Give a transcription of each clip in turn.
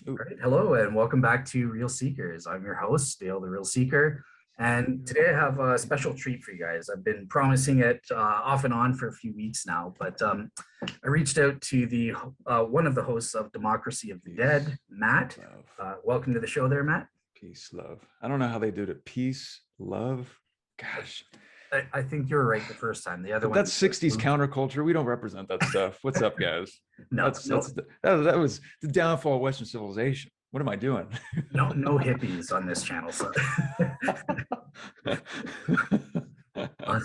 Ooh, All right, hello and welcome back to Real Seekers. I'm your host, Dale the Real Seeker, and today I have a special treat for you guys. I've been promising it off and on for a few weeks now, but I reached out to the one of the hosts of Democracy of the peace, Dead, Matt. love, Welcome to the show there, Matt. peace, love. I don't know how they do it. Peace, love. Gosh, I think you were right the first time. The other but one, that's 60s counterculture. We don't represent that stuff. What's up, guys? no, That was the downfall of Western civilization. What am I doing? no hippies on this channel. So,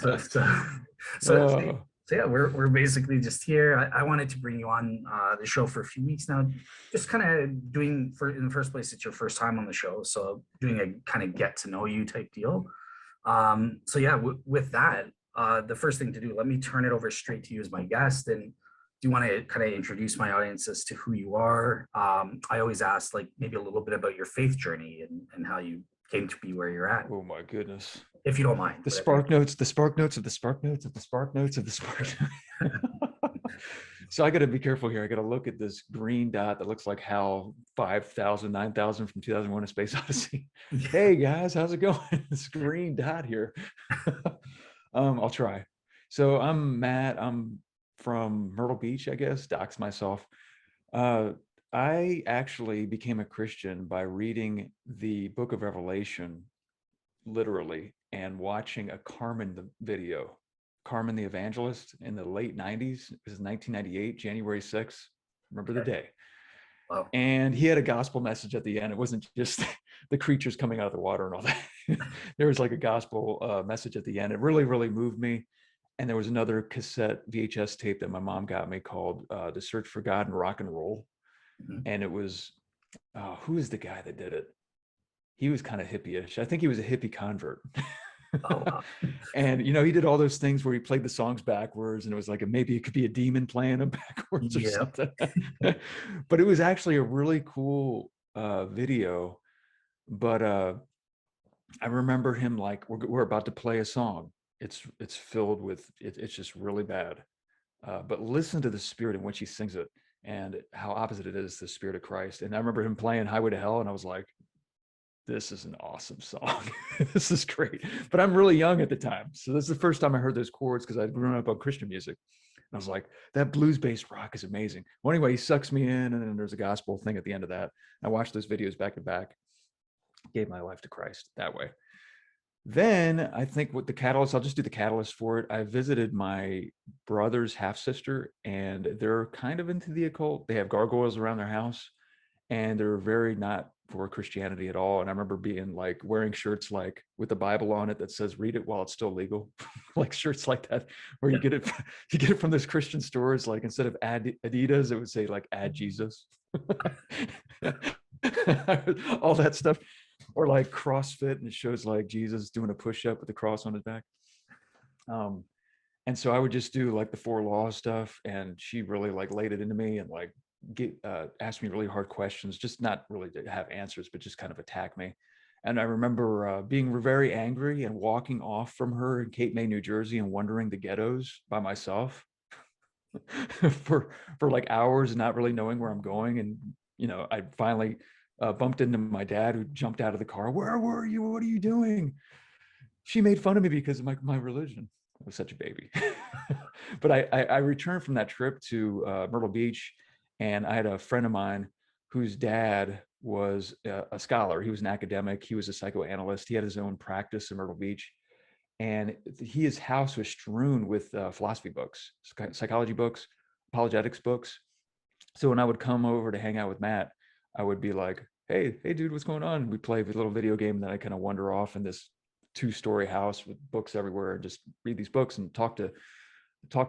so, so, so, Oh, So yeah, we're basically just here. I wanted to bring you on the show for a few weeks now, just kind of doing for in the first place, it's your first time on the show, so doing a kind of get to know you type deal. So yeah, with that, the first thing to do, let me turn it over straight to you as my guest. And do you want to kind of introduce my audience as to who you are? I always ask like maybe a little bit about your faith journey and how you came to be where you're at, oh my goodness. if you don't mind. The spark notes, the spark notes of the spark notes of the spark notes of the spark. So I got to be careful here. I got to look at this green dot that looks like HAL 5000, 9000 from 2001: A Space Odyssey. Hey guys, how's it going? This green dot here. I'll try. So I'm Matt. I'm from Myrtle Beach, I guess. Dox myself. I actually became a Christian by reading the Book of Revelation, literally, and watching a Carmen video, Carmen the Evangelist, in the late 90s. It was 1998, January 6th. Remember the day. Wow. And he had a gospel message at the end. It wasn't just the creatures coming out of the water and all that. There was like a gospel message at the end. It really, really moved me. And there was another cassette VHS tape that my mom got me called The Search for God in Rock and Roll. Mhm. And it was, who is the guy that did it? He was kind of hippie-ish. I think he was a hippie convert. Oh, wow. And he did all those things where he played the songs backwards, and it was like maybe it could be a demon playing them backwards or Yeah. something. But it was actually a really cool video. But I remember him like, we're about to play a song. It's filled with it's just really bad. But listen to the spirit in which he sings it and how opposite it is to the Spirit of Christ. And I remember him playing Highway to Hell, and I was like, this is an awesome song. This is great. But I'm really young at the time. So this is the first time I heard those chords because I'd grown up on Christian music. And I was like, that blues-based rock is amazing. Well, anyway, he sucks me in, and then there's a gospel thing at the end of that. I watched those videos back to back, gave my life to Christ that way. Then I think with the catalyst, I'll just do the catalyst for it. I visited my brother's half-sister, and they're kind of into the occult. They have gargoyles around their house, and they're very not for Christianity at all. And I remember being like wearing shirts like with the Bible on it that says "Read it while it's still legal," like shirts like that, where you get it from those Christian stores. Like instead of Adidas, it would say like "Add Jesus," all that stuff, or like CrossFit, and it shows like Jesus doing a push-up with the cross on his back. And so I would just do like the 4 laws stuff, and she really like laid it into me and like asked me really hard questions, just not really to have answers, but just kind of attack me. And I remember being very angry and walking off from her in Cape May, New Jersey, and wandering the ghettos by myself for like hours and not really knowing where I'm going. And I finally bumped into my dad, who jumped out of the car. Where were you? What are you doing? She made fun of me because of my religion. I was such a baby. But I returned from that trip to Myrtle Beach, and I had a friend of mine whose dad was a scholar. He was an academic. He was a psychoanalyst. He had his own practice in Myrtle Beach. And his house was strewn with philosophy books, psychology books, apologetics books. So when I would come over to hang out with Matt, I would be like, hey dude, what's going on? We play a little video game, and then I kind of wander off in this 2-story house with books everywhere and just read these books and talk to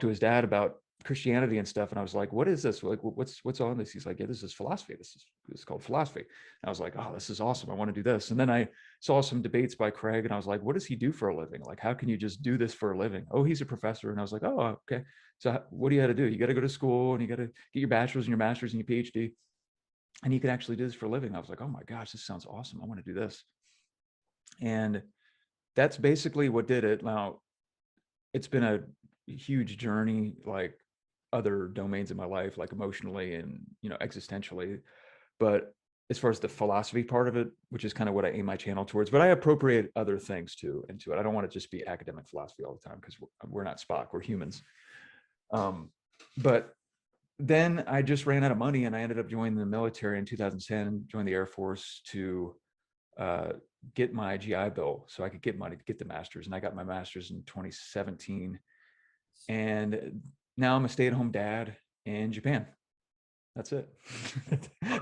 his dad about Christianity and stuff. And I was like, what is this? Like, what's on this? He's like, yeah, this is philosophy. This is called philosophy. And I was like, oh, this is awesome. I want to do this. And then I saw some debates by Craig, and I was like, what does he do for a living? Like, how can you just do this for a living? Oh, he's a professor. And I was like, oh, okay. So what do you got to do? You got to go to school, and you got to get your bachelor's and your master's and your PhD. And you can actually do this for a living. I was like, oh my gosh, this sounds awesome. I want to do this. And that's basically what did it. Now, it's been a huge journey, like other domains in my life, like emotionally and existentially. But as far as the philosophy part of it, which is kind of what I aim my channel towards, but I appropriate other things too into it. I don't want to just be academic philosophy all the time, because we're not Spock, we're humans. But then I just ran out of money, and I ended up joining the military in 2010, joined the Air Force to get my GI Bill so I could get money to get the master's. And I got my master's in 2017. And now I'm a stay-at-home dad in Japan. That's it.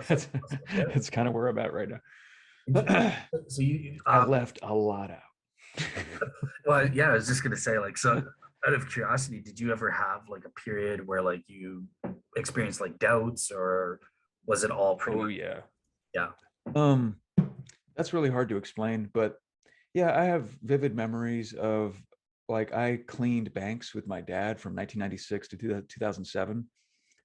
That's kind of where I'm at right now. So you, I left a lot out. well, yeah, I was just gonna say, like, so out of curiosity, did you ever have like a period where like you experienced like doubts, or was it all pretty much? Yeah. Yeah. That's really hard to explain, but yeah, I have vivid memories of, like, I cleaned banks with my dad from 1996 to 2007.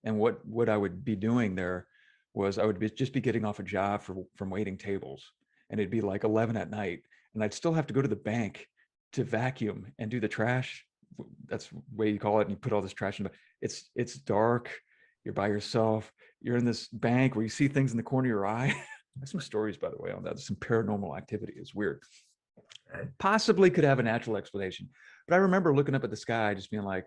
And what I would be doing there was I would just be getting off a job from waiting tables, and it'd be like 11 at night, and I'd still have to go to the bank to vacuum and do the trash. That's the way you call it. And you put all this trash in. It's dark. You're by yourself. You're in this bank where you see things in the corner of your eye. There's some stories, by the way, on that. Some paranormal activity. It's weird. Possibly could have a natural explanation, but I remember looking up at the sky, just being like,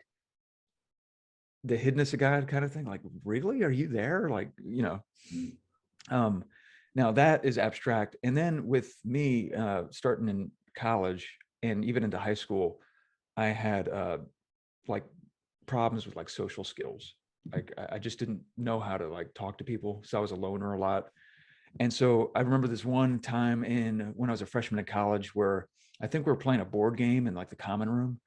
the hiddenness of God kind of thing. Like, really? Are you there? Like, now that is abstract. And then with me starting in college and even into high school, I had like problems with like social skills. Like I just didn't know how to like talk to people. So I was a loner a lot. And so I remember this one time when I was a freshman in college, where I think we were playing a board game in like the common room,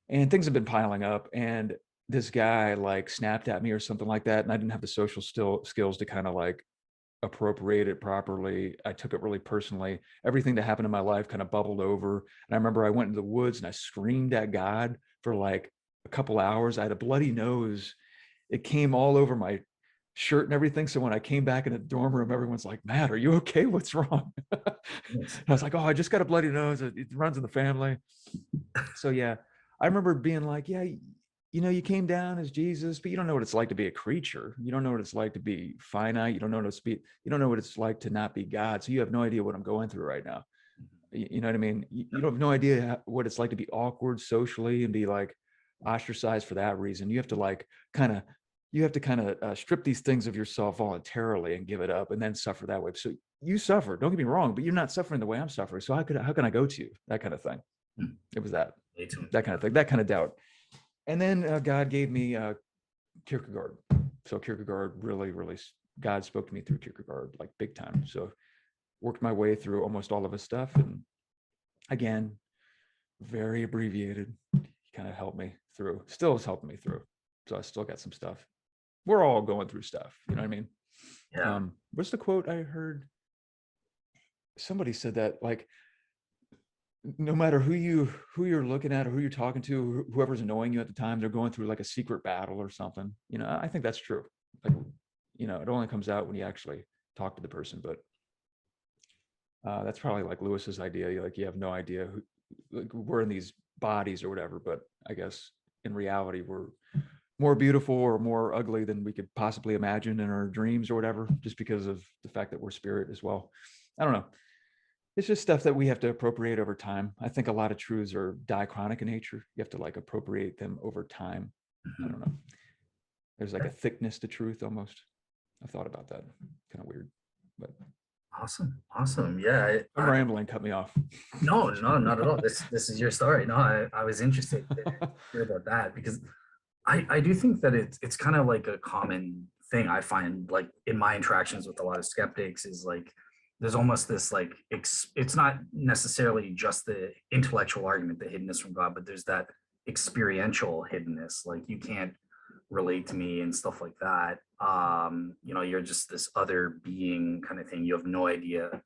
and things have been piling up, and this guy like snapped at me or something like that. And I didn't have the social skills to kind of like appropriate it properly. I took it really personally. Everything that happened in my life kind of bubbled over. And I remember I went into the woods and I screamed at God for like a couple hours. I had a bloody nose. It came all over my shirt and everything. So when I came back in the dorm room, everyone's like, "Matt, are you okay? What's wrong?" And I was like, "Oh, I just got a bloody nose. It runs in the family." So yeah, I remember being like, "Yeah, you came down as Jesus, but you don't know what it's like to be a creature. You don't know what it's like to be finite. You don't know what it's like to not be God. So you have no idea what I'm going through right now. You know what I mean? You have no idea what it's like to be awkward socially and be like ostracized for that reason. You have to kind of strip these things of yourself voluntarily and give it up, and then suffer that way. So you suffer. Don't get me wrong, but you're not suffering the way I'm suffering. So how can I go to you?" That kind of thing. It was that kind of thing, that kind of doubt. And then God gave me Kierkegaard. So Kierkegaard really, God spoke to me through Kierkegaard, like big time. So worked my way through almost all of his stuff. And again, very abbreviated. He kind of helped me through, still is helping me through. So I still got some stuff. We're all going through stuff. You know what I mean? Yeah. What's the quote I heard? Somebody said that, like, no matter who you're looking at or who you're talking to, whoever's annoying you at the time, they're going through like a secret battle or something. I think that's true. Like, it only comes out when you actually talk to the person. But that's probably like Lewis's idea. Like, you have no idea who, like, we're in these bodies or whatever, but I guess in reality we're more beautiful or more ugly than we could possibly imagine in our dreams or whatever, just because of the fact that we're spirit as well. I don't know. It's just stuff that we have to appropriate over time. I think a lot of truths are diachronic in nature. You have to like appropriate them over time. I don't know. There's like a thickness to truth almost. I've thought about that. Kind of weird, but Awesome. Yeah. I'm rambling. Cut me off. No, not at all. This is your story. No, I was interested to hear about that, because I do think that it's kind of like a common thing I find, like in my interactions with a lot of skeptics, is like there's almost this like it's not necessarily just the intellectual argument, the hiddenness from God, but there's that experiential hiddenness. Like, you can't relate to me and stuff like that. You're just this other being kind of thing. You have no idea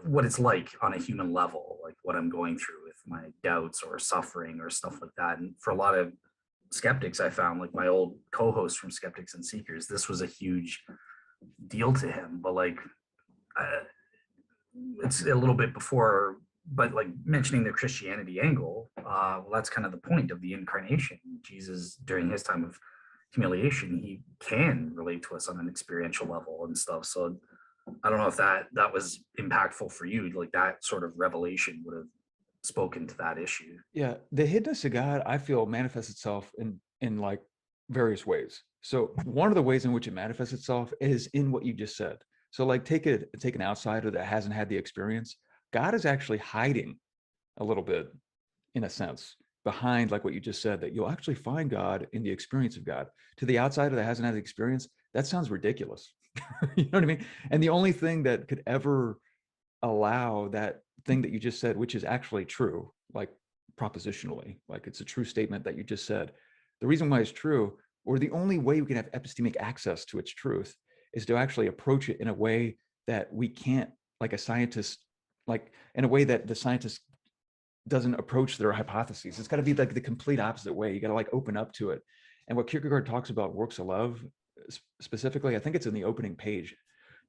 what it's like on a human level, like what I'm going through with my doubts or suffering or stuff like that. And for a lot of skeptics, I found, like my old co-host from Skeptics and Seekers, this was a huge deal to him. But like, it's a little bit before, but like mentioning the Christianity angle, well, that's kind of the point of the incarnation. Jesus, during his time of humiliation, he can relate to us on an experiential level and stuff. So I don't know if that was impactful for you, like that sort of revelation would have spoken to that issue. Yeah, the hiddenness of God, I feel, manifests itself in like various ways. So one of the ways in which it manifests itself is in what you just said. So like take an outsider that hasn't had the experience. God is actually hiding a little bit, in a sense, behind like what you just said, that you'll actually find God in the experience of God. To the outsider that hasn't had the experience, that sounds ridiculous. You know what I mean? And the only thing that could ever allow that thing that you just said, which is actually true, like propositionally, like it's a true statement that you just said. The reason why it's true, or the only way we can have epistemic access to its truth, is to actually approach it in a way that we can't, like a scientist, like in a way that the scientist doesn't approach their hypotheses. It's got to be like the complete opposite way. You got to like open up to it. And what Kierkegaard talks about works of love specifically, I think it's in the opening page.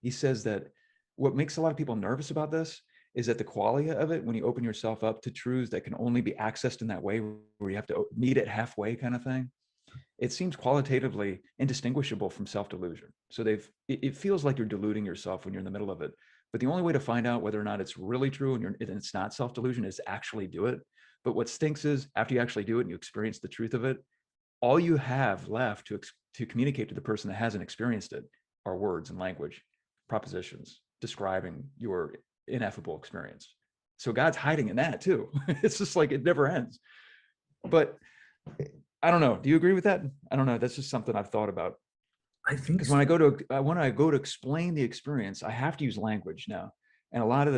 He says that what makes a lot of people nervous about this is that the quality of it, when you open yourself up to truths that can only be accessed in that way, where you have to meet it halfway kind of thing, it seems qualitatively indistinguishable from self-delusion. So it feels like you're deluding yourself when you're in the middle of it. But the only way to find out whether or not it's really true and it's not self-delusion is to actually do it. But what stinks is after you actually do it and you experience the truth of it, all you have left to communicate to the person that hasn't experienced it are words and language, propositions describing your ineffable experience. So God's hiding in that too. It's just like it never ends. But I don't know. Do you agree with that? I don't know. That's just something I've thought about. I think Because when I go to explain the experience, I have to use language now. And a lot of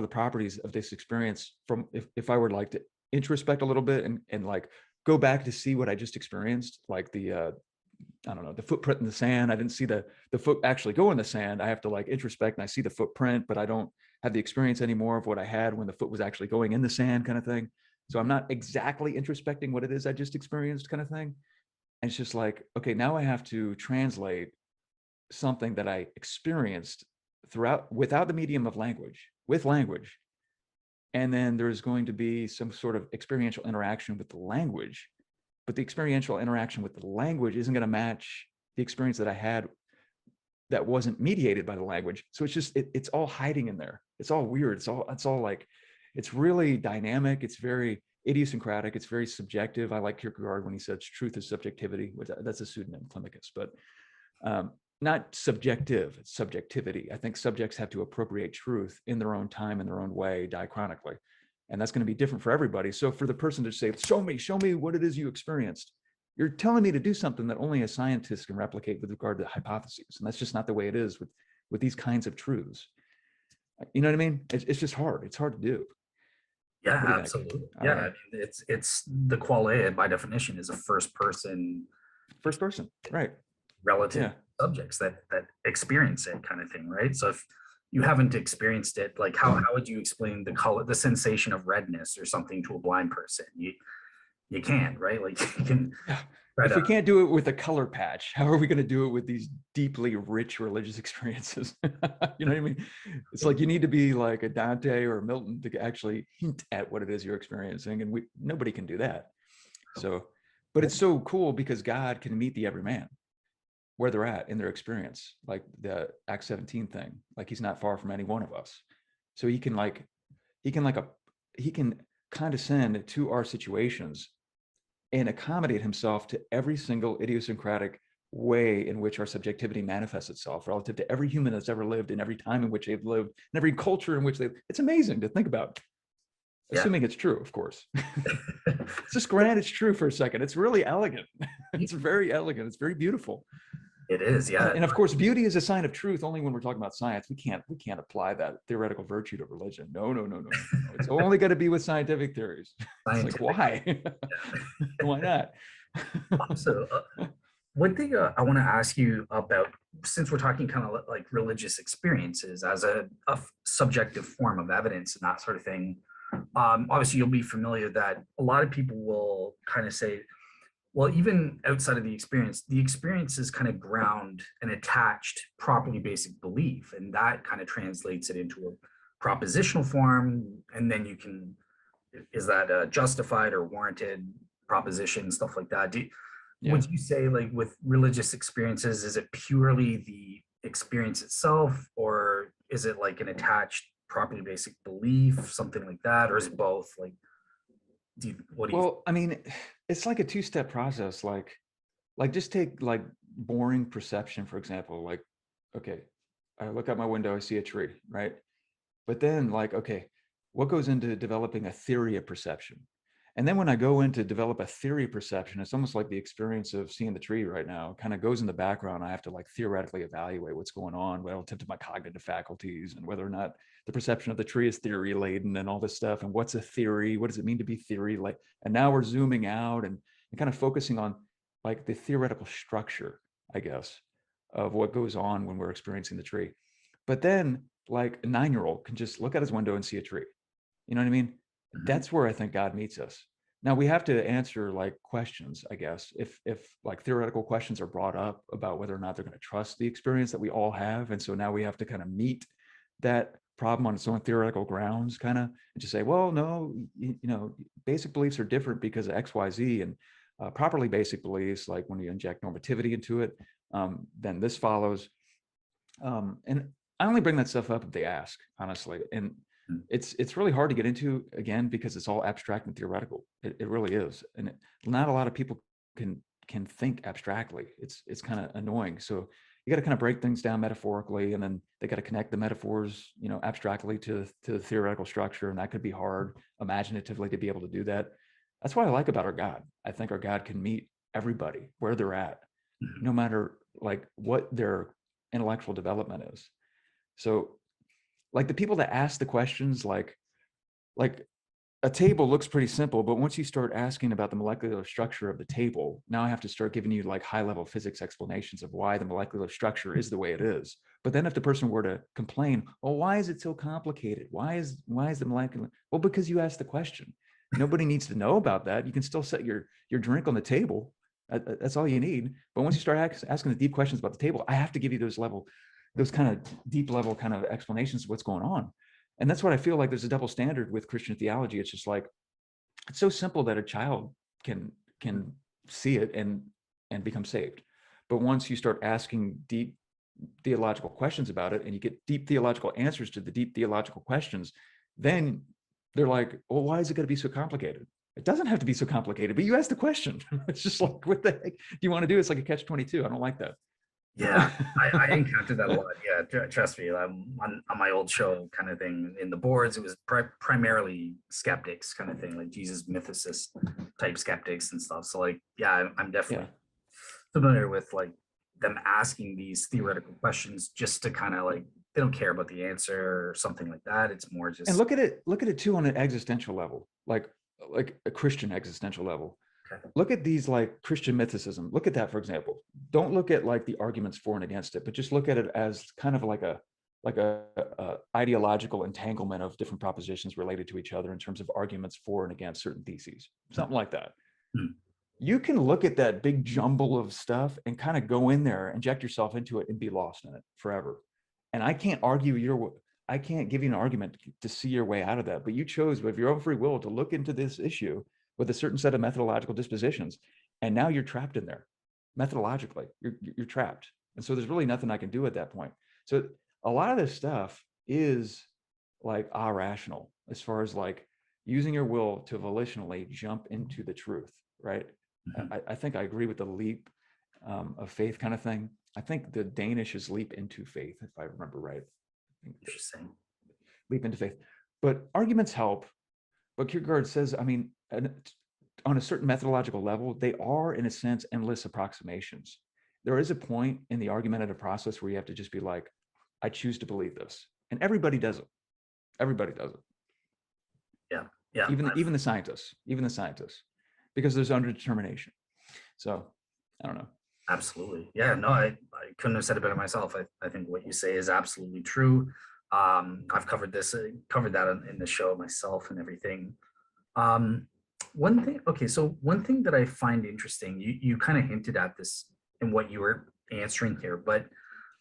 the properties of this experience, from if I were like to introspect a little bit and like go back to see what I just experienced, like the I don't know, the footprint in the sand. I didn't see the foot actually go in the sand. I have to like introspect and I see the footprint, but I don't have the experience anymore of what I had when the foot was actually going in the sand, kind of thing. So I'm not exactly introspecting what it is I just experienced, kind of thing. And it's just like, okay, now I have to translate something that I experienced throughout without the medium of language, with language. And then there's going to be some sort of experiential interaction with the language, but the experiential interaction with the language isn't going to match the experience that I had that wasn't mediated by the language. So it's just, it's all hiding in there. It's all weird. It's all like, it's really dynamic. It's very idiosyncratic. It's very subjective. I like Kierkegaard when he says truth is subjectivity, which that's a pseudonym, Climacus, but not subjective, it's subjectivity. I think subjects have to appropriate truth in their own time, in their own way, diachronically. And that's going to be different for everybody. So for the person to say, show me what it is you experienced, you're telling me to do something that only a scientist can replicate with regard to hypotheses. And that's just not the way it is with these kinds of truths. You know what I mean? It's just hard. It's hard to do. Yeah, absolutely. Yeah, I mean, it's the qualia by definition is a first person, right? Relative subjects that experience it, kind of thing, right? So if you haven't experienced it, like how would you explain the color, the sensation of redness or something to a blind person? You can't, right? Like you can. If we can't do it with a color patch, how are we going to do it with these deeply rich religious experiences? You know what I mean? It's like you need to be like a Dante or a Milton to actually hint at what it is you're experiencing, and nobody can do that. So, but it's so cool because God can meet the everyman where they're at in their experience, like the Acts 17 thing. Like he's not far from any one of us, so he can condescend to our situations and accommodate himself to every single idiosyncratic way in which our subjectivity manifests itself relative to every human that's ever lived in every time in which they've lived and every culture in which it's amazing to think about, assuming it's true, of course. Just grant it's true for a second. It's really elegant. It's very elegant. It's very beautiful. It is, yeah. And of course, beauty is a sign of truth only when we're talking about science. We can't apply that theoretical virtue to religion. No. It's only got to be with scientific theories. It's like, why? Why not? So one thing I want to ask you about, since we're talking kind of like religious experiences as a subjective form of evidence and that sort of thing, obviously you'll be familiar that a lot of people will kind of say, well, even outside of the experience is kind of ground and attached properly basic belief, and that kind of translates it into a propositional form, and then you can, is that a justified or warranted proposition, stuff like that. Yeah. would you say, like, with religious experiences, is it purely the experience itself, or is it like an attached property basic belief, something like that, or is it both? Like, what do you? Well, I mean, it's like a two-step process. Like just take like boring perception, for example. Like, okay, I look out my window, I see a tree, right? But then like, okay, what goes into developing a theory of perception? And then when I go in to develop a theory of perception, it's almost like the experience of seeing the tree right now kind of goes in the background. I have to like theoretically evaluate what's going on relative to my cognitive faculties and whether or not the perception of the tree is theory laden and all this stuff. And what's a theory? What does it mean to be theory? Like, and now we're zooming out and kind of focusing on like the theoretical structure, I guess, of what goes on when we're experiencing the tree. But then like a 9-year-old can just look out his window and see a tree. You know what I mean? Mhm. That's where I think God meets us. Now we have to answer like questions, I guess, if like theoretical questions are brought up about whether or not they're going to trust the experience that we all have. And so now we have to kind of meet that problem on its own theoretical grounds, kind of, and just say, well, no, basic beliefs are different because of X, Y, Z, and properly basic beliefs, like when you inject normativity into it, then this follows. And I only bring that stuff up if they ask, honestly. And it's really hard to get into, again, because it's all abstract and theoretical. It really is. And not a lot of people can think abstractly. It's kind of annoying. So you got to kind of break things down metaphorically, and then they got to connect the metaphors, abstractly to the theoretical structure. And that could be hard imaginatively to be able to do that. That's what I like about our God. I think our God can meet everybody where they're at, no matter like what their intellectual development is. So like the people that ask the questions, like a table looks pretty simple, but once you start asking about the molecular structure of the table, now I have to start giving you like high level physics explanations of why the molecular structure is the way it is. But then if the person were to complain, well, why is it so complicated? Why is the molecular? Well, because you asked the question. Nobody needs to know about that. You can still set your drink on the table. That's all you need. But once you start asking the deep questions about the table, I have to give you those kind of deep level kind of explanations of what's going on. And that's what I feel like there's a double standard with Christian theology. It's just like, it's so simple that a child can see it and become saved. But once you start asking deep theological questions about it and you get deep theological answers to the deep theological questions, then they're like, well, why is it going to be so complicated? It doesn't have to be so complicated, but you asked the question. It's just like, what the heck do you want to do? It's like a catch-22. I don't like that. Yeah, I encountered that a lot. Yeah, trust me. On my old show, kind of thing. In the boards, it was primarily skeptics, kind of thing, like Jesus mythicist type skeptics and stuff. So, like, yeah, I'm definitely familiar with like them asking these theoretical questions just to kind of like, they don't care about the answer or something like that. It's more And just look at it too on an existential level, like a Christian existential level. okay. Look at these like Christian mythicism. Look at that, for example. Don't look at like the arguments for and against it, but just look at it as kind of like a ideological entanglement of different propositions related to each other in terms of arguments for and against certain theses, something like that. Hmm. You can look at that big jumble of stuff and kind of go in there, inject yourself into it, and be lost in it forever. And I can't I can't give you an argument to see your way out of that, but you chose with your own free will to look into this issue with a certain set of methodological dispositions, and now you're trapped in there. Methodologically, you're trapped, and so there's really nothing I can do at that point. So a lot of this stuff is like irrational as far as like using your will to volitionally jump into the truth, right? Mhm. I think I agree with the leap of faith kind of thing. I think the Danish is leap into faith, if I remember right. Interesting. Leap into faith. But arguments help. But Kierkegaard says, I mean, on a certain methodological level, they are, in a sense, endless approximations. There is a point in the argumentative process where you have to just be like, I choose to believe this. And everybody does it. Everybody does it. Yeah. Yeah. Even the scientists, because there's underdetermination. So I don't know. Absolutely. Yeah, no, I couldn't have said it better myself. I think what you say is absolutely true. I've covered that in the show myself and everything. One thing, okay, so one thing that I find interesting, you kind of hinted at this in what you were answering here, but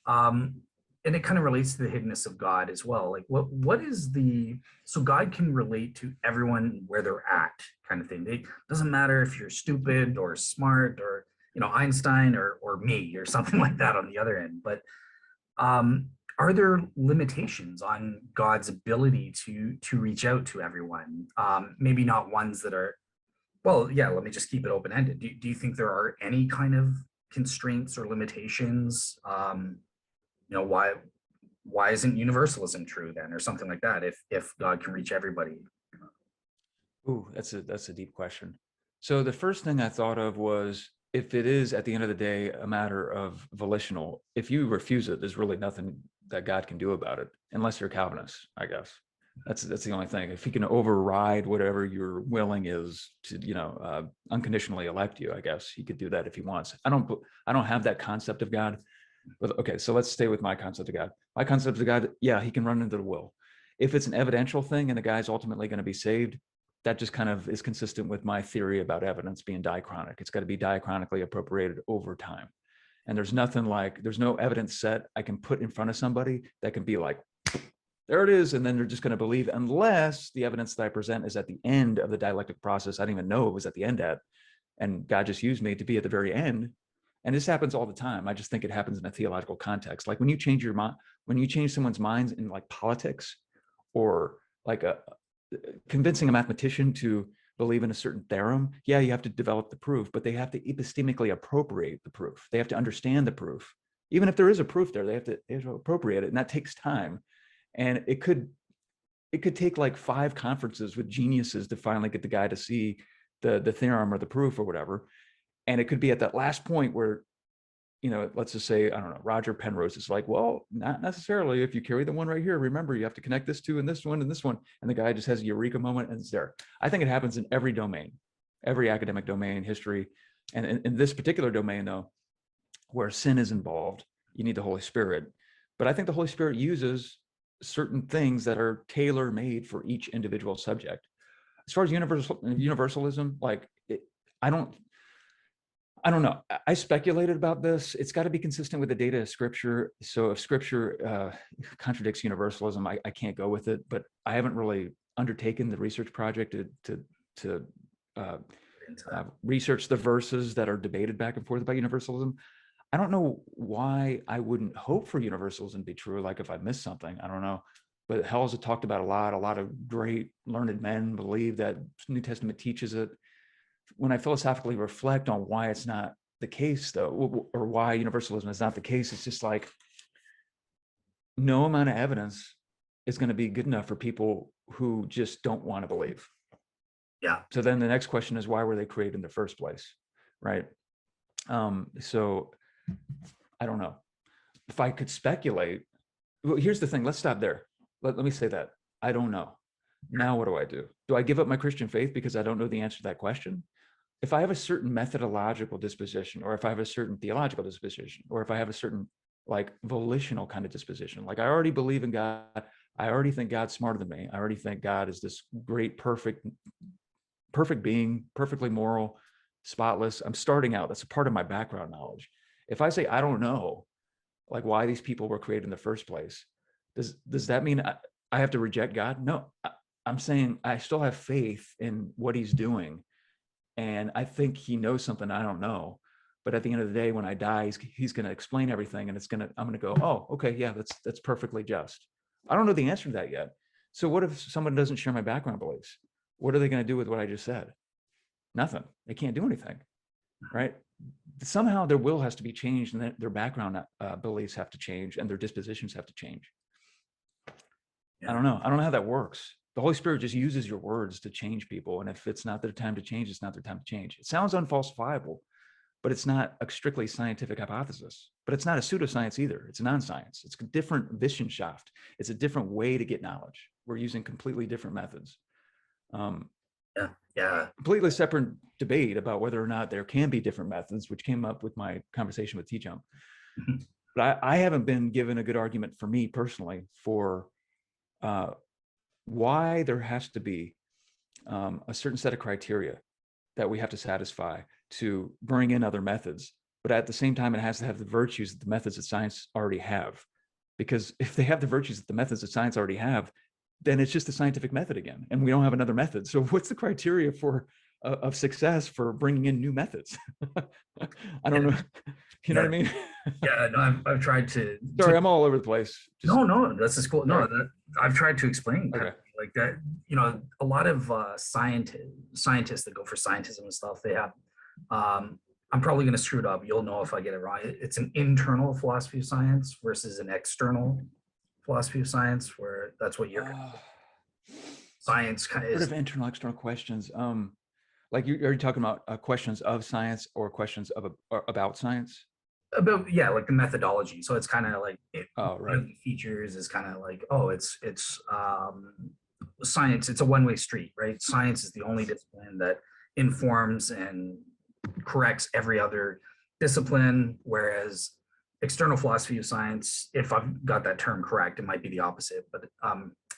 and it kind of relates to the hiddenness of God as well. Like what is so God can relate to everyone where they're at, kind of thing. It doesn't matter if you're stupid or smart or Einstein or me or something like that on the other end. But are there limitations on God's ability to reach out to everyone? Maybe not ones that are, well, yeah, let me just keep it open ended. Do you think there are any kind of constraints or limitations? Why isn't universalism true then, or something like that? If God can reach everybody. Ooh, that's a deep question. So the first thing I thought of was, if it is at the end of the day a matter of volitional, if you refuse it, there's really nothing that God can do about it, unless you're Calvinist, I guess. That's the only thing. If he can override whatever your willing is to, unconditionally elect you, I guess he could do that if he wants. I don't have that concept of God. But okay, so let's stay with my concept of God. My concept of God, yeah, he can run into the will. If it's an evidential thing and the guy's ultimately going to be saved, that just kind of is consistent with my theory about evidence being diachronic. It's got to be diachronically appropriated over time. And there's no evidence set I can put in front of somebody that can be like, there it is. And then they're just going to believe, unless the evidence that I present is at the end of the dialectic process. I didn't even know it was at the end and God just used me to be at the very end. And this happens all the time. I just think it happens in a theological context. Like when you change someone's minds in like politics, or like convincing a mathematician to believe in a certain theorem, yeah, you have to develop the proof, but they have to epistemically appropriate the proof. They have to understand the proof. Even if there is a proof there, they have to appropriate it, and that takes time. And it could take like 5 conferences with geniuses to finally get the guy to see the theorem or the proof or whatever. And it could be at that last point where, let's just say, I don't know, Roger Penrose is like, well, not necessarily. If you carry the one right here, remember, you have to connect this two and this one and this one. And the guy just has a eureka moment and it's there. I think it happens in every domain, every academic domain, history. And in this particular domain, though, where sin is involved, you need the Holy Spirit. But I think the Holy Spirit uses certain things that are tailor-made for each individual subject. As far as universalism, like I don't know. I speculated about this. It's got to be consistent with the data of Scripture. So if Scripture contradicts universalism, I can't go with it. But I haven't really undertaken the research project to research the verses that are debated back and forth about universalism. I don't know why I wouldn't hope for universalism to be true. Like if I missed something, I don't know. But Hell's talked about a lot of great learned men believe that New Testament teaches it. When I philosophically reflect on why it's not the case, though, or why universalism is not the case, it's just like no amount of evidence is going to be good enough for people who just don't want to believe. Yeah. So then the next question is, why were they created in the first place? Right. So I don't know. If I could speculate, well, here's the thing. Let's stop there. Let me say that. I don't know. Now what do? Do I give up my Christian faith because I don't know the answer to that question? If I have a certain methodological disposition, or if I have a certain theological disposition, or if I have a certain like volitional kind of disposition, like I already believe in God, I already think God's smarter than me, I already think God is this great, perfect being, perfectly moral, spotless. I'm starting out. That's a part of my background knowledge. If I say I don't know, like why these people were created in the first place, does that mean I have to reject God? No, I'm saying I still have faith in what he's doing. And I think he knows something I don't know. But at the end of the day, when I die, he's going to explain everything, and I'm going to go, oh, okay, yeah, that's perfectly just. I don't know the answer to that yet. So what if someone doesn't share my background beliefs? What are they going to do with what I just said? Nothing. They can't do anything, right? Somehow their will has to be changed, and their background beliefs have to change, and their dispositions have to change. Yeah. I don't know how that works. The Holy Spirit just uses your words to change people. And if it's not their time to change, it's not their time to change. It sounds unfalsifiable, but it's not a strictly scientific hypothesis. But it's not a pseudoscience either. It's non-science. It's a different Wissenschaft. It's a different way to get knowledge. We're using completely different methods. Completely separate debate about whether or not there can be different methods, which came up with my conversation with T-Jump. But I haven't been given a good argument for me personally for why there has to be a certain set of criteria that we have to satisfy to bring in other methods. But at the same time, it has to have the virtues that the methods of science already have. Because if they have the virtues that the methods of science already have, then it's just a scientific method again, and we don't have another method. So what's the criteria for of success for bringing in new methods. I don't know. You know what I mean? Yeah, no, I've tried to. Sorry, I'm all over the place. No, no, that's just cool. No, Sorry. I've tried to explain kind Okay. of like that. You know, a lot of scientists that go for scientism and stuff, they have. I'm probably going to screw it up. You'll know if I get it wrong. It's an internal philosophy of science versus an external philosophy of science, where that's what your science kind of Sort is. of internal, external questions. Like are you talking about questions of science or questions of or about science? About, yeah, like the methodology. So it's kind of like Oh, one right. of the features is kind of like, oh, it's science. It's a one-way street, right? Science is the only discipline that informs and corrects every other discipline, whereas external philosophy of science, if I've got that term correct, it might be the opposite, but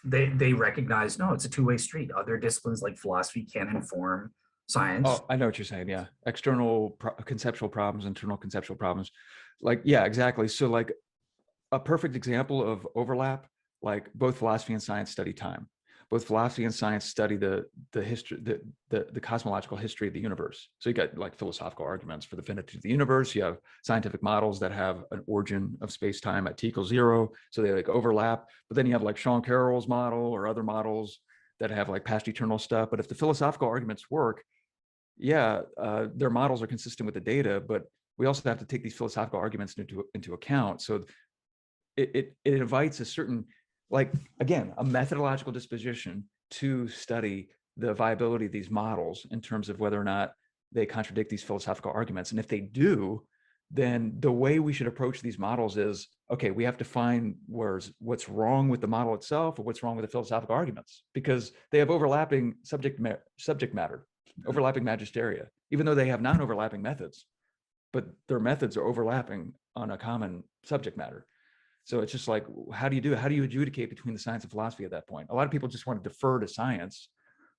they recognize, no, it's a two-way street. Other disciplines like philosophy can inform science. Oh, I know what you're saying. Yeah. External conceptual problems, internal conceptual problems. Like, yeah, exactly. So like a perfect example of overlap, like both philosophy and science study time. Both philosophy and science study the history, the cosmological history of the universe. So you got like philosophical arguments for the finitude of the universe. You have scientific models that have an origin of space-time at t=0. So they like overlap. But then you have like Sean Carroll's model or other models that have like past eternal stuff. But if the philosophical arguments work, yeah, their models are consistent with the data, but we also have to take these philosophical arguments into account. So it invites a certain, like, again, a methodological disposition to study the viability of these models in terms of whether or not they contradict these philosophical arguments. And if they do, then the way we should approach these models is, okay, we have to find what's wrong with the model itself or what's wrong with the philosophical arguments, because they have overlapping subject matter, overlapping magisteria, even though they have non-overlapping methods, but their methods are overlapping on a common subject matter. So it's just like, how do you adjudicate between the science and philosophy at that point? A lot of people just want to defer to science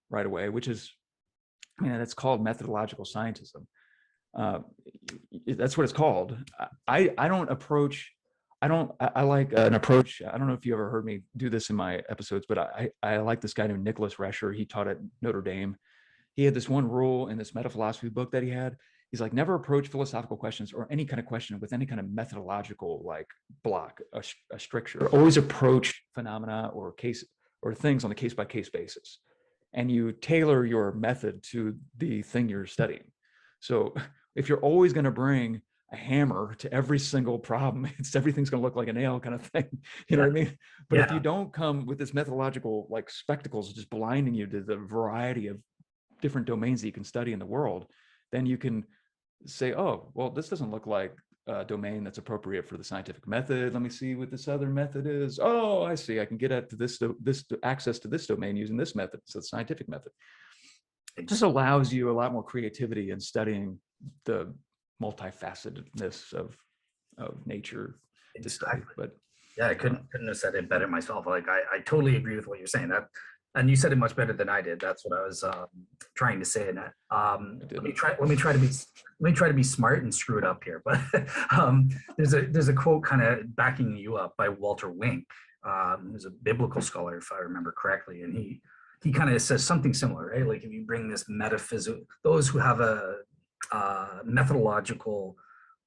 right away, which is, I mean, that's called methodological scientism. That's what it's called. I don't approach, I like an approach. I don't know if you ever heard me do this in my episodes, but I like this guy named Nicholas Rescher. He taught at Notre Dame. He had this one rule in this metaphilosophy book that he had. He's like, never approach philosophical questions or any kind of question with any kind of methodological like block, a stricture. Always approach phenomena or case or things on a case-by-case basis. And you tailor your method to the thing you're studying. So if you're always going to bring a hammer to every single problem, everything's going to look like a nail kind of thing. You know what I mean? But if you don't come with this methodological like spectacles just blinding you to the variety of different domains that you can study in the world, then you can say, oh, well, this doesn't look like a domain that's appropriate for the scientific method. Let me see what this other method is. Oh, I see. I can get at this access to this domain using this method. So the scientific method. It just allows you a lot more creativity in studying the multifacetedness of nature to study. But yeah, I couldn't have said it better myself. Like I totally agree with what you're saying. That, and you said it much better than I did. That's what I was trying to say in that. Let me try to be smart and screw it up here. But there's a quote kind of backing you up by Walter Wink, who's a biblical scholar, if I remember correctly, and he kind of says something similar, right? Like if you bring this metaphysical, those who have a methodological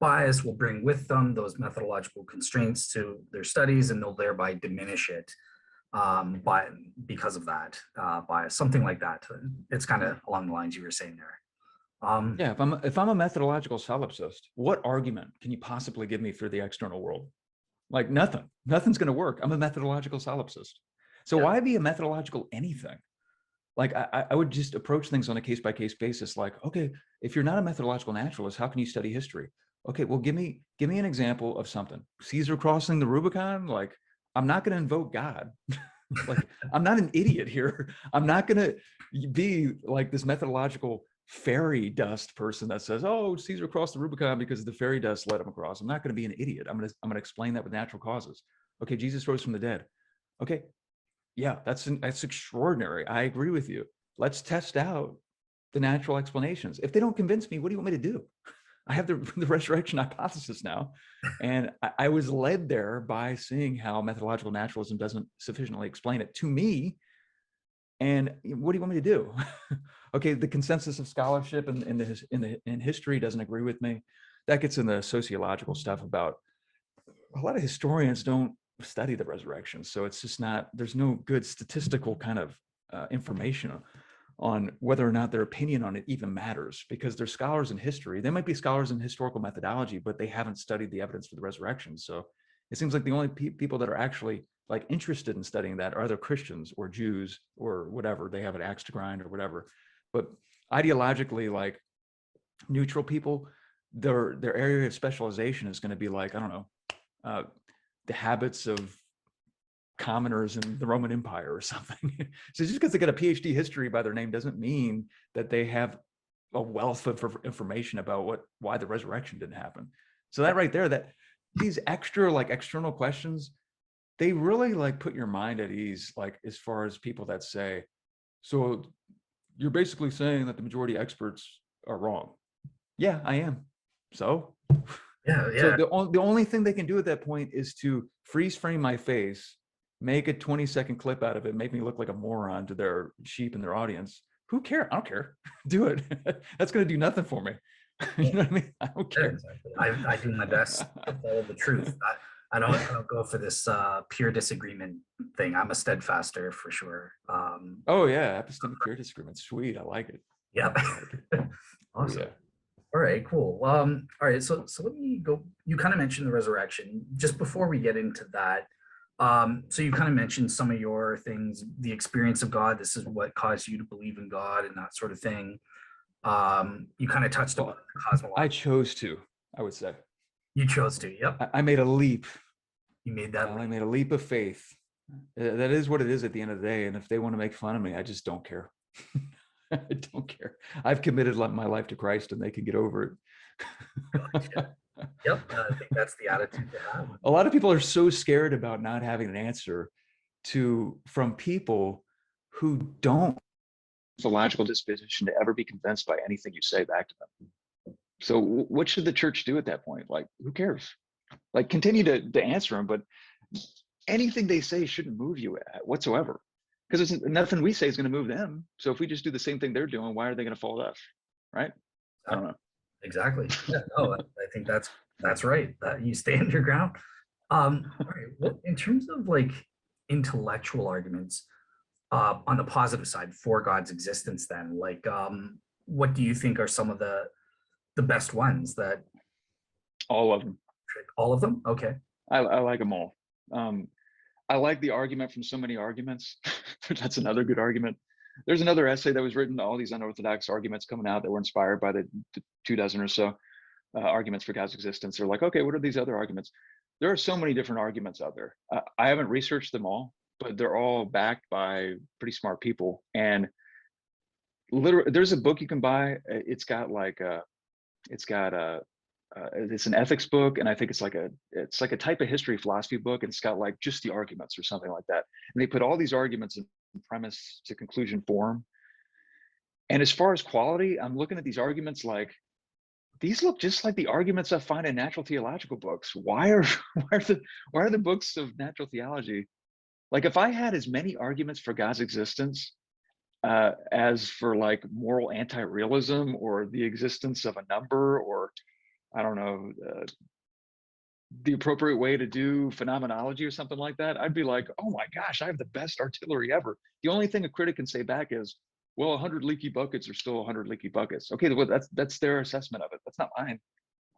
bias will bring with them those methodological constraints to their studies, and they'll thereby diminish it because of that bias, something like that. It's kind of along the lines you were saying there. Yeah, if I'm a methodological solipsist, what argument can you possibly give me for the external world? Like nothing's going to work. I'm a methodological solipsist. So why be a methodological anything? Like I would just approach things on a case-by-case basis. Like, okay, if you're not a methodological naturalist, how can you study history? Okay, well, give me an example of something. Caesar crossing the Rubicon? Like, I'm not going to invoke God. Like, I'm not an idiot here. I'm not going to be like this methodological fairy dust person that says, oh, Caesar crossed the Rubicon because the fairy dust let him across. I'm not going to be an idiot. I'm going to explain that with natural causes. Okay, Jesus rose from the dead. Okay, yeah, that's extraordinary. I agree with you. Let's test out the natural explanations. If they don't convince me, what do you want me to do? I have the resurrection hypothesis now. And I was led there by seeing how methodological naturalism doesn't sufficiently explain it to me. And what do you want me to do? Okay, the consensus of scholarship in history doesn't agree with me. That gets in the sociological stuff about a lot of historians don't study the resurrection. So it's just not, there's no good statistical kind of information on whether or not their opinion on it even matters, because they're scholars in history. They might be scholars in historical methodology, but they haven't studied the evidence for the resurrection. So it seems like the only people that are actually like interested in studying that are either Christians or Jews or whatever. They have an axe to grind or whatever. But ideologically, like neutral people, their area of specialization is going to be like, I don't know, the habits of commoners in the Roman Empire or something. So just because they got a PhD history by their name doesn't mean that they have a wealth of information about why the resurrection didn't happen. So that right there, that these extra like external questions, they really like put your mind at ease, like as far as people that say, so you're basically saying that the majority of experts are wrong. Yeah, I am. So Yeah. So the only thing they can do at that point is to freeze frame my face, make a 20-second clip out of it, make me look like a moron to their sheep and their audience. Who cares? I don't care. Do it. That's going to do nothing for me. You know what I mean? I don't care. Exactly. I do my best to follow the truth. I don't go for this pure disagreement thing. I'm a steadfaster for sure. Oh yeah, epistemic pure disagreement. Sweet. I like it. Yep. Awesome. Yeah. All right, cool. All right, so let me go. You kind of mentioned the resurrection. Just before we get into that, so you kind of mentioned some of your things, the experience of God. This is what caused you to believe in God and that sort of thing. You kind of touched upon the cosmology. I chose to, I would say. You chose to, yep. I made a leap. You made that leap. I made a leap of faith. That is what it is at the end of the day. And if they want to make fun of me, I just don't care. I don't care. I've committed my life to Christ and they can get over it. Gotcha. Yep, I think that's the attitude to have. A lot of people are so scared about not having an answer from people who don't have the logical disposition to ever be convinced by anything you say back to them. So what should the church do at that point? Like, who cares? Like, continue to answer them, but anything they say shouldn't move you whatsoever, because nothing we say is going to move them. So if we just do the same thing they're doing, why are they going to follow us? Right? I don't know. Exactly. Yeah, no, I think that's right. You stand your ground. All right. Well, in terms of like intellectual arguments, on the positive side for God's existence, then, like, what do you think are some of the best ones? That all of them. All of them? Okay. I like them all. I like the argument from so many arguments. That's another good argument. There's another essay that was written, all these unorthodox arguments coming out that were inspired by the 24 or so arguments for God's existence. They're like, okay, what are these other arguments? There are so many different arguments out there. I haven't researched them all, but they're all backed by pretty smart people. And literally, there's a book you can buy. It's an ethics book, and I think it's like a type of history philosophy book, and it's got like just the arguments or something like that. And they put all these arguments in premise to conclusion form. And as far as quality, I'm looking at these arguments like, these look just like the arguments I find in natural theological books. Why are the books of natural theology? Like, if I had as many arguments for God's existence as for like moral anti-realism or the existence of a number, or I don't know, the appropriate way to do phenomenology or something like that, I'd be like, oh my gosh, I have the best artillery ever. The only thing a critic can say back is, well, 100 leaky buckets are still 100 leaky buckets. Okay, well, that's their assessment of it. That's not mine.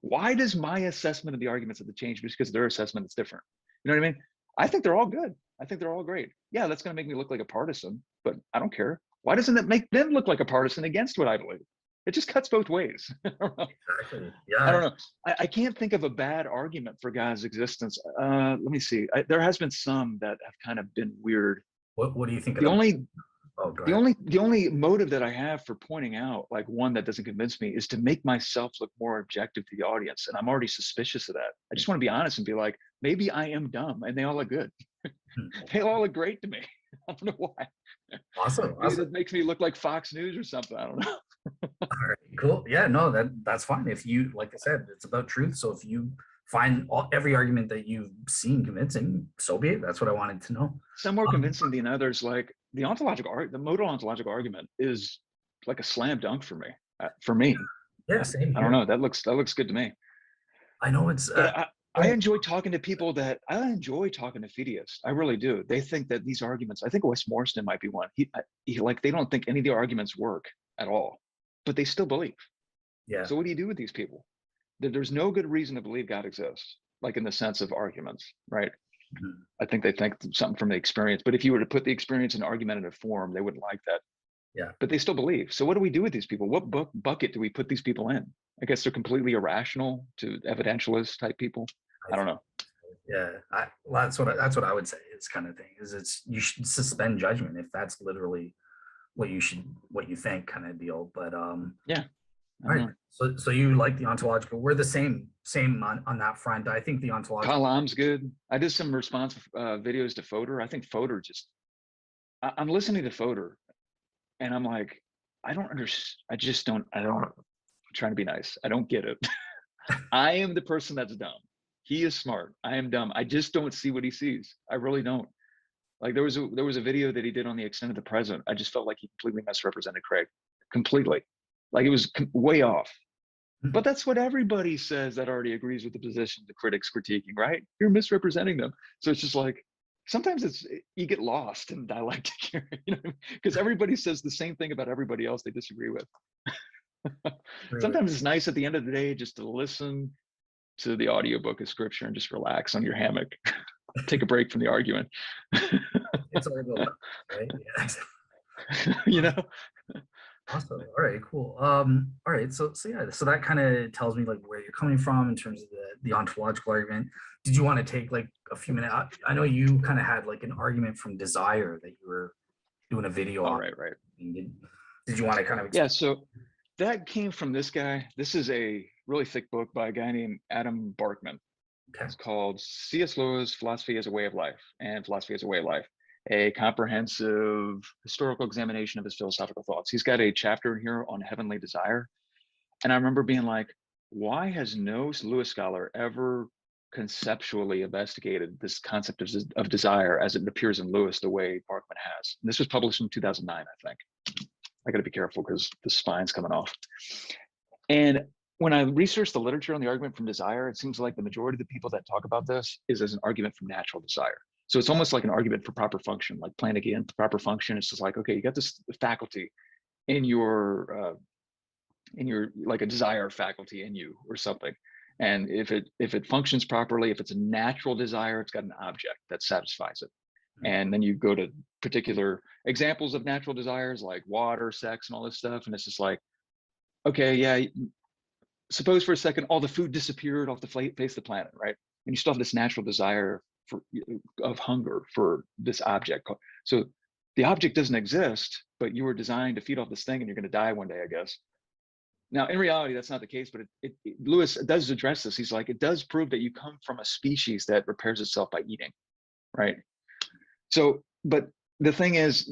Why does my assessment of the arguments have to change just because their assessment is different? You know what I mean? I think they're all good. I think they're all great. Yeah, that's going to make me look like a partisan, but I don't care. Why doesn't it make them look like a partisan against what I believe? It just cuts both ways. Exactly. Yeah. I don't know. I can't think of a bad argument for God's existence. Let me see. There has been some that have kind of been weird. What do you think? The only motive that I have for pointing out like one that doesn't convince me is to make myself look more objective to the audience, and I'm already suspicious of that. I just want to be honest and be like, maybe I am dumb, and they all look good. They all look great to me. I don't know why. Awesome. It makes me look like Fox News or something. I don't know. All right, cool. Yeah, no, that's fine. If you, like I said, it's about truth. So if you find every argument that you've seen convincing, so be it. That's what I wanted to know. Some more convincing than others. Like the modal ontological argument is like a slam dunk for me. For me, Yeah, same I don't here. know. That looks good to me. I know it's But I oh, enjoy talking to people that I enjoy talking to fideists. I really do. They think that these arguments. I think Wes Morrison might be one. He like they don't think any of the arguments work at all, but they still believe. yeah. So what do you do with these people? There's no good reason to believe God exists, like in the sense of arguments, right? Mhm. I think they think something from the experience. But if you were to put the experience in argumentative form, they wouldn't like that. Yeah. But they still believe. So what do we do with these people? What bucket do we put these people in? I guess they're completely irrational to evidentialist type people. I I don't think know. yeah. Well, that's what I would say is kind of thing is it's you should suspend judgment if that's literally what you think kind of deal. But Yeah, I all don't right. know. So you like the ontological. We're the same on that front. I think the ontological. Kalam's good. I did some response videos to Fodor. I think Fodor just, I'm listening to Fodor and I'm like, I don't understand. I don't, I'm trying to be nice. I don't get it. I am the person that's dumb. He is smart. I am dumb. I just don't see what he sees. I really don't. Like there was a video that he did on the extent of the present. I just felt like he completely misrepresented Craig. Completely. Like it was way off. But that's what everybody says that already agrees with the position the critics critiquing, right? You're misrepresenting them. So it's just like sometimes you get lost in dialectic here, you know, because everybody says the same thing about everybody else they disagree with. Really, Sometimes it's nice at the end of the day just to listen to the audiobook of scripture and just relax on your hammock. Take a break from the argument. it's all about right. Yeah. You know? Awesome. All right, cool. All right, so yeah, so that kind of tells me like where you're coming from in terms of the ontological argument. Did you want to take like a few minutes? I know you kind of had like an argument from desire that you were doing a video All on. right, right. Did you want to kind of Yeah, explain? so that came from this guy. This is a really thick book by a guy named Adam Barkman. Okay. It's called C.S. Lewis, Philosophy as a Way of Life and Philosophy as a Way of Life, a comprehensive historical examination of his philosophical thoughts. He's got a chapter in here on heavenly desire. And I remember being like, why has no Lewis scholar ever conceptually investigated this concept of desire as it appears in Lewis the way Barkman has? And this was published in 2009, I think. I got to be careful because the spine's coming off. And when I researched the literature on the argument from desire, it seems like the majority of the people that talk about this is as an argument from natural desire. So it's almost like an argument for proper function, like Planck proper function. It's just like, okay, you got this faculty in your like a desire faculty in you or something. And if it functions properly, if it's a natural desire, it's got an object that satisfies it. And then you go to particular examples of natural desires like water, sex, and all this stuff. And it's just like, okay, yeah, suppose for a second all the food disappeared off the face of the planet, right? And you still have this natural desire of hunger for this object. So the object doesn't exist, but you were designed to feed off this thing and you're going to die one day, I guess. Now, in reality, that's not the case, but Lewis does address this. He's like, it does prove that you come from a species that repairs itself by eating, right? So, but the thing is,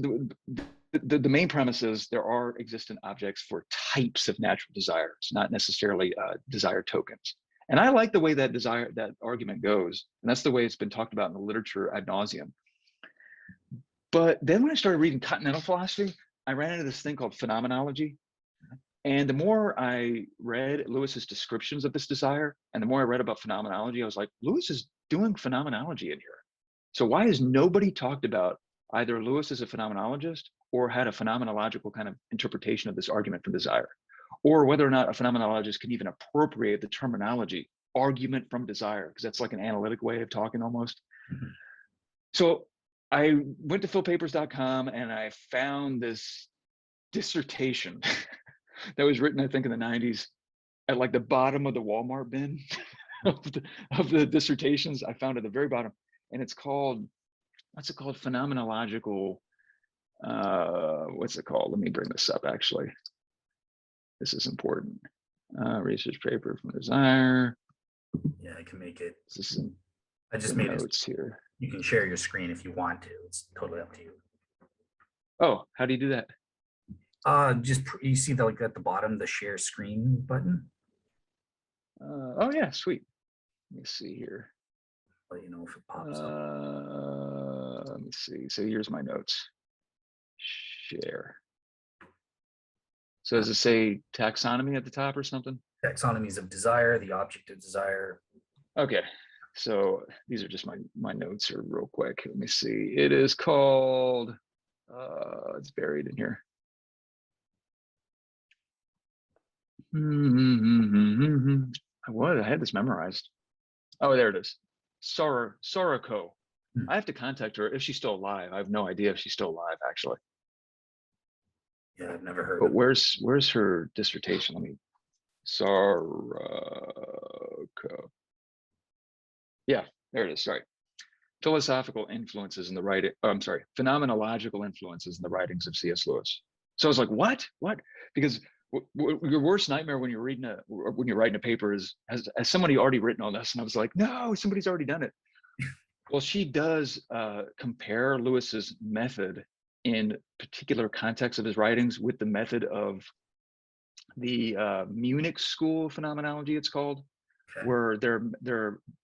the main premise is there are existent objects for types of natural desires, not necessarily desire tokens. And I like the way that argument goes, and that's the way it's been talked about in the literature ad nauseum. But then when I started reading Continental philosophy, I ran into this thing called phenomenology. And the more I read Lewis's descriptions of this desire, and the more I read about phenomenology, I was like, Lewis is doing phenomenology in here. So why has nobody talked about either Lewis as a phenomenologist or had a phenomenological kind of interpretation of this argument from desire, or whether or not a phenomenologist can even appropriate the terminology argument from desire, because that's like an analytic way of talking almost. Mhm. So I went to philpapers.com and I found this dissertation that was written, I think, in the 90s at like the bottom of the Walmart bin of the dissertations. I found at the very bottom, and it's called, what's it called? Phenomenological, what's it called? Let me bring this up, actually. This is important. Research paper from desire. Yeah, I can make it. This is I just the made it. notes here. You can share your screen if you want to. It's totally up to you. Oh, how do you do that? Just you see the like at the bottom the share screen button. Oh yeah, sweet. Let me see here. Let you know if it pops up. Let me see. So here's my notes. share. So does it say taxonomy at the top or something? Taxonomies of desire, the object of desire. Okay, so these are just my notes here real quick. Let me see. It is called, it's buried in here. What? I had this memorized. Oh, there it is. Soroko. I have to contact her if she's still alive. I have no idea if she's still alive, actually. Yeah, I've never heard But of where's her dissertation? Let me. Soroko. Yeah, there it is. Sorry. Philosophical influences in the writing. Oh, I'm sorry. Phenomenological influences in the writings of C.S. Lewis. So I was like, what? Because your worst nightmare when you're reading when you're writing a paper is has somebody already written all this, and I was like, no, somebody's already done it. Well, she does compare Lewis's method in particular contexts of his writings with the method of the Munich school of phenomenology, it's called, where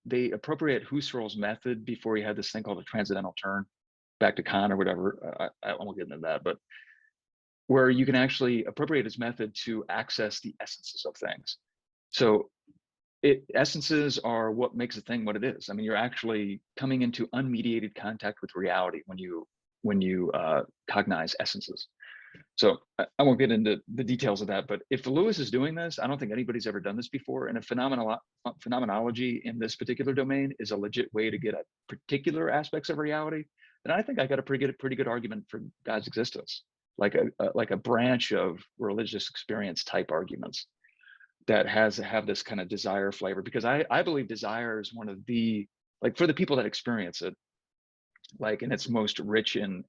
they appropriate Husserl's method before he had this thing called a transcendental turn, back to Kant or whatever. I won't get into that, but where you can actually appropriate his method to access the essences of things. So essences are what makes a thing what it is. I mean, you're actually coming into unmediated contact with reality when you cognize essences. So I won't get into the details of that, but if Lewis is doing this, I don't think anybody's ever done this before. And if phenomenology in this particular domain is a legit way to get at particular aspects of reality, then I think I got a pretty good argument for God's existence, like a branch of religious experience type arguments that have this kind of desire flavor, because I believe desire is one of the, like, for the people that experience it, like in its most rich and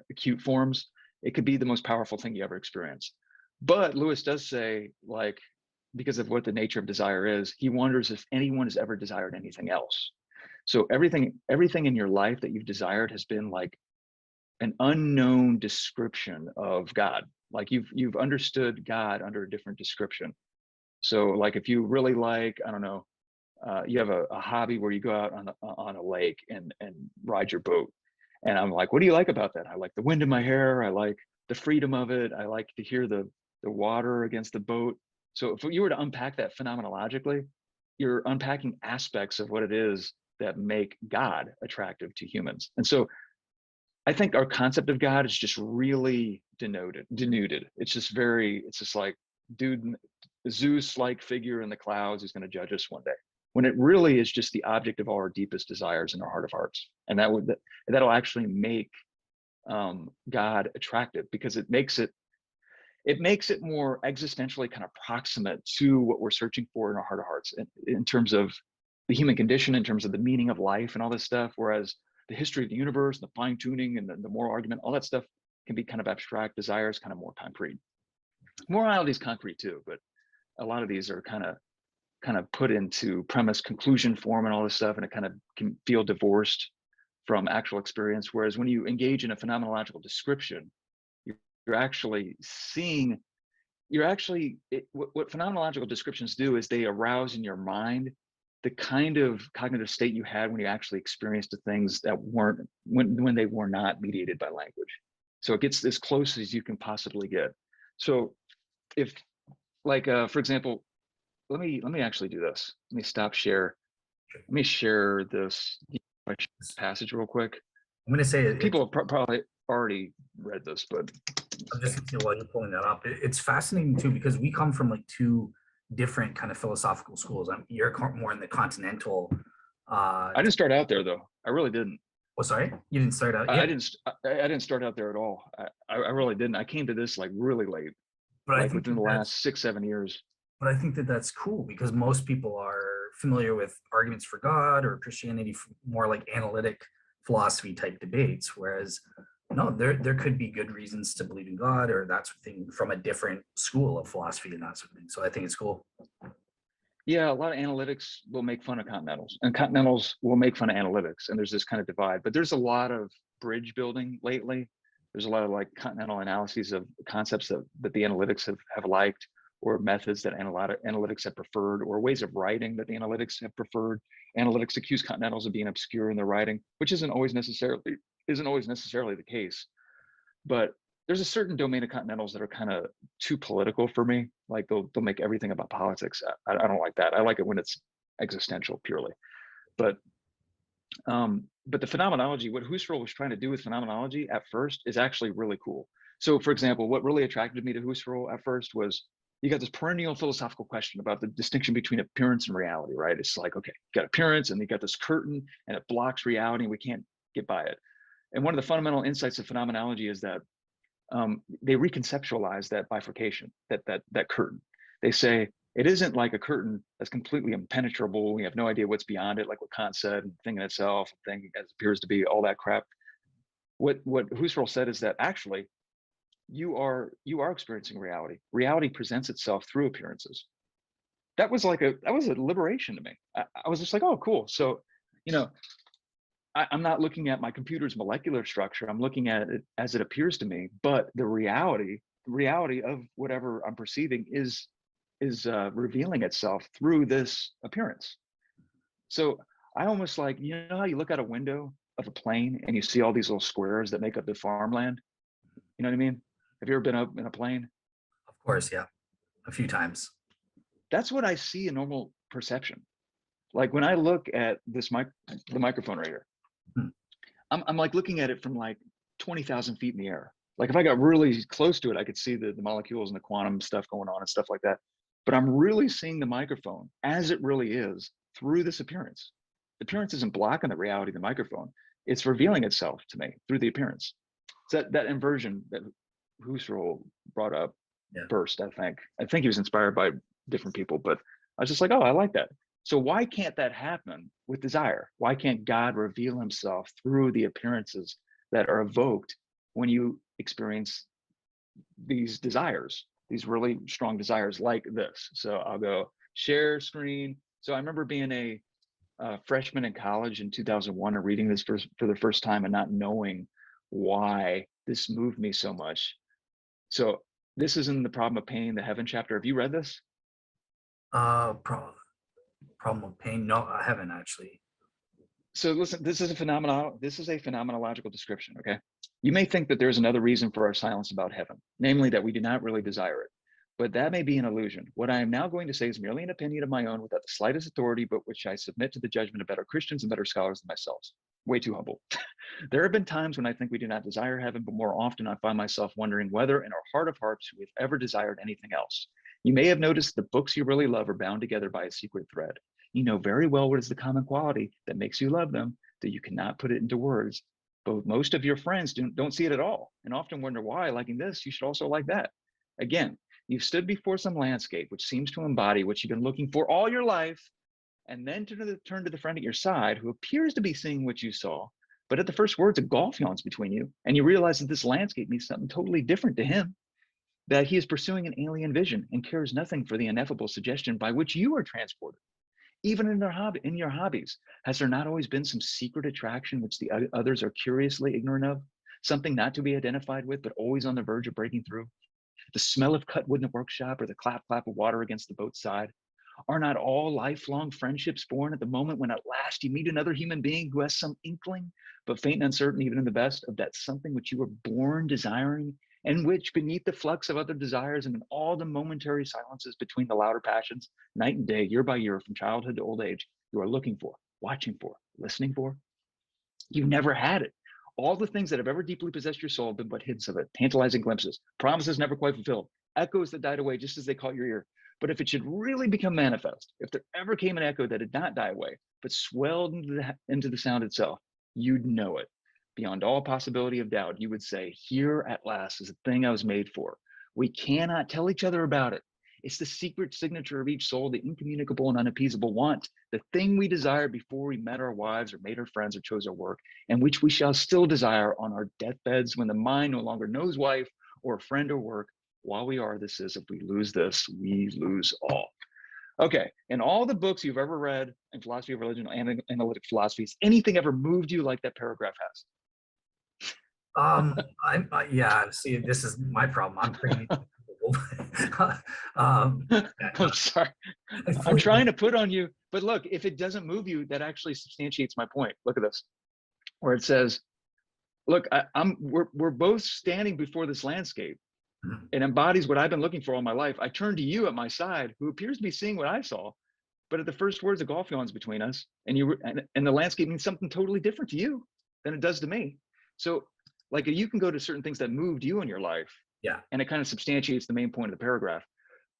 acute forms, it could be the most powerful thing you ever experience. But Lewis does say, like, because of what the nature of desire is, he wonders if anyone has ever desired anything else. So everything in your life that you've desired has been like an unknown description of God. Like you've understood God under a different description. So like if you really like, I don't know, you have a hobby where you go out on a lake and ride your boat. And I'm like, what do you like about that? I like the wind in my hair. I like the freedom of it. I like to hear the water against the boat. So if you were to unpack that phenomenologically, you're unpacking aspects of what it is that make God attractive to humans. And so I think our concept of God is just really denuded. It's just like, dude, Zeus-like figure in the clouds is going to judge us one day, when it really is just the object of all our deepest desires in our heart of hearts. And that'll actually make God attractive, because it makes it more existentially kind of proximate to what we're searching for in our heart of hearts, in terms of the human condition, in terms of the meaning of life and all this stuff. Whereas the history of the universe, the fine tuning and the moral argument, all that stuff can be kind of abstract. Desire is kind of more concrete. Morality is concrete too, but a lot of these are kind of put into premise conclusion form and all this stuff, and it kind of can feel divorced from actual experience. Whereas when you engage in a phenomenological description, you're actually seeing, what phenomenological descriptions do is they arouse in your mind the kind of cognitive state you had when you actually experienced the things that weren't, when they were not mediated by language. So it gets as close as you can possibly get. So if, like, for example, let me actually do this. Let me stop share. Let me share this passage real quick. I'm going to say people have probably already read this, but I'm just while you're pulling that up, it's fascinating too, because we come from like two different kind of philosophical schools. You're more in the Continental. I didn't start out there though. I really didn't. Oh, sorry, you didn't start out. I didn't start out there at all. I really didn't. I came to this like really late, but like within the last 6-7 years. But I think that that's cool, because most people are familiar with arguments for God or Christianity, more like analytic philosophy type debates, whereas no, there could be good reasons to believe in God or that sort of thing from a different school of philosophy and that sort of thing. So I think it's cool. Yeah, a lot of analytics will make fun of Continentals, and Continentals will make fun of analytics, and there's this kind of divide. But there's a lot of bridge building lately. There's a lot of like Continental analyses of concepts that the analytics have liked, or methods that analytics have preferred, or ways of writing that the analytics have preferred. Analytics accuse Continentals of being obscure in their writing, which isn't always necessarily the case. But there's a certain domain of Continentals that are kind of too political for me. Like they'll make everything about politics. I don't like that. I like it when it's existential purely. But the phenomenology, what Husserl was trying to do with phenomenology at first is actually really cool. So for example, what really attracted me to Husserl at first was you got this perennial philosophical question about the distinction between appearance and reality, right? It's like, okay, you got appearance and you got this curtain and it blocks reality and we can't get by it. And one of the fundamental insights of phenomenology is that they reconceptualize that bifurcation, that curtain. They say it isn't like a curtain that's completely impenetrable. We have no idea what's beyond it, like what Kant said, thing in itself, thing as appears to be, all that crap. What Husserl said is that actually you are experiencing reality. Reality presents itself through appearances. That was a liberation to me. I was just like, oh, cool. So, you know, I'm not looking at my computer's molecular structure. I'm looking at it as it appears to me, but the reality of whatever I'm perceiving is revealing itself through this appearance. So I almost like, you know how you look out a window of a plane and you see all these little squares that make up the farmland? You know what I mean? Have you ever been up in a plane? Of course, yeah, a few times. That's what I see in normal perception. Like when I look at the microphone right here, I'm like looking at it from like 20,000 feet in the air. Like if I got really close to it, I could see the molecules and the quantum stuff going on and stuff like that. But I'm really seeing the microphone as it really is through this appearance. The appearance isn't blocking the reality of the microphone. It's revealing itself to me through the appearance. So that inversion that Husserl brought up first, I think he was inspired by different people, but I was just like, oh, I like that. So why can't that happen with desire? Why can't God reveal himself through the appearances that are evoked when you experience these desires, these really strong desires like this? So I'll go share screen. So I remember being a freshman in college in 2001 and reading this for the first time and not knowing why this moved me so much. So this is in The Problem of Pain, the Heaven chapter. Have you read this? Problem of pain? No, I haven't actually. So listen, this is a phenomenological description, okay? You may think that there's another reason for our silence about heaven, namely that we do not really desire it. But that may be an illusion. What I am now going to say is merely an opinion of my own without the slightest authority, but which I submit to the judgment of better Christians and better scholars than myself. Way too humble. There have been times when I think we do not desire heaven, but more often I find myself wondering whether in our heart of hearts we have ever desired anything else. You may have noticed the books you really love are bound together by a secret thread. You know very well what is the common quality that makes you love them, though you cannot put it into words. But most of your friends don't see it at all, and often wonder why, liking this, you should also like that. Again, you've stood before some landscape which seems to embody what you've been looking for all your life, and then turn to the friend at your side who appears to be seeing what you saw. But at the first words, a gulf yawns between you, and you realize that this landscape means something totally different to him, that he is pursuing an alien vision and cares nothing for the ineffable suggestion by which you are transported. Even in your hobbies, has there not always been some secret attraction which the others are curiously ignorant of? Something not to be identified with, but always on the verge of breaking through? The smell of cut wood in the workshop or the clap of water against the boat's side? Are not all lifelong friendships born at the moment when at last you meet another human being who has some inkling, but faint and uncertain even in the best, of that something which you were born desiring, and which beneath the flux of other desires and in all the momentary silences between the louder passions, night and day, year by year, from childhood to old age, you are looking for, watching for, listening for? You've never had it. All the things that have ever deeply possessed your soul have been but hints of it, tantalizing glimpses, promises never quite fulfilled, echoes that died away just as they caught your ear. But if it should really become manifest, if there ever came an echo that did not die away, but swelled into the sound itself, you'd know it. Beyond all possibility of doubt, you would say, here at last is the thing I was made for. We cannot tell each other about it. It's the secret signature of each soul, the incommunicable and unappeasable want, the thing we desired before we met our wives or made our friends or chose our work, and which we shall still desire on our deathbeds when the mind no longer knows wife or friend or work. While we are, this is, if we lose this, we lose all. Okay, in all the books you've ever read in philosophy of religion and analytic philosophies, anything ever moved you like that paragraph has? Yeah, see, this is my problem. I'm pretty I'm sorry. I'm trying to put on you, but look, if it doesn't move you, that actually substantiates my point. Look at this, where it says, look, we're both standing before this landscape. Mhm. It embodies what I've been looking for all my life. I turn to you at my side, who appears to be seeing what I saw. But at the first words, a gulf yawns between us, and and the landscape means something totally different to you than it does to me. So, like, you can go to certain things that moved you in your life, Yeah. and it kind of substantiates the main point of the paragraph.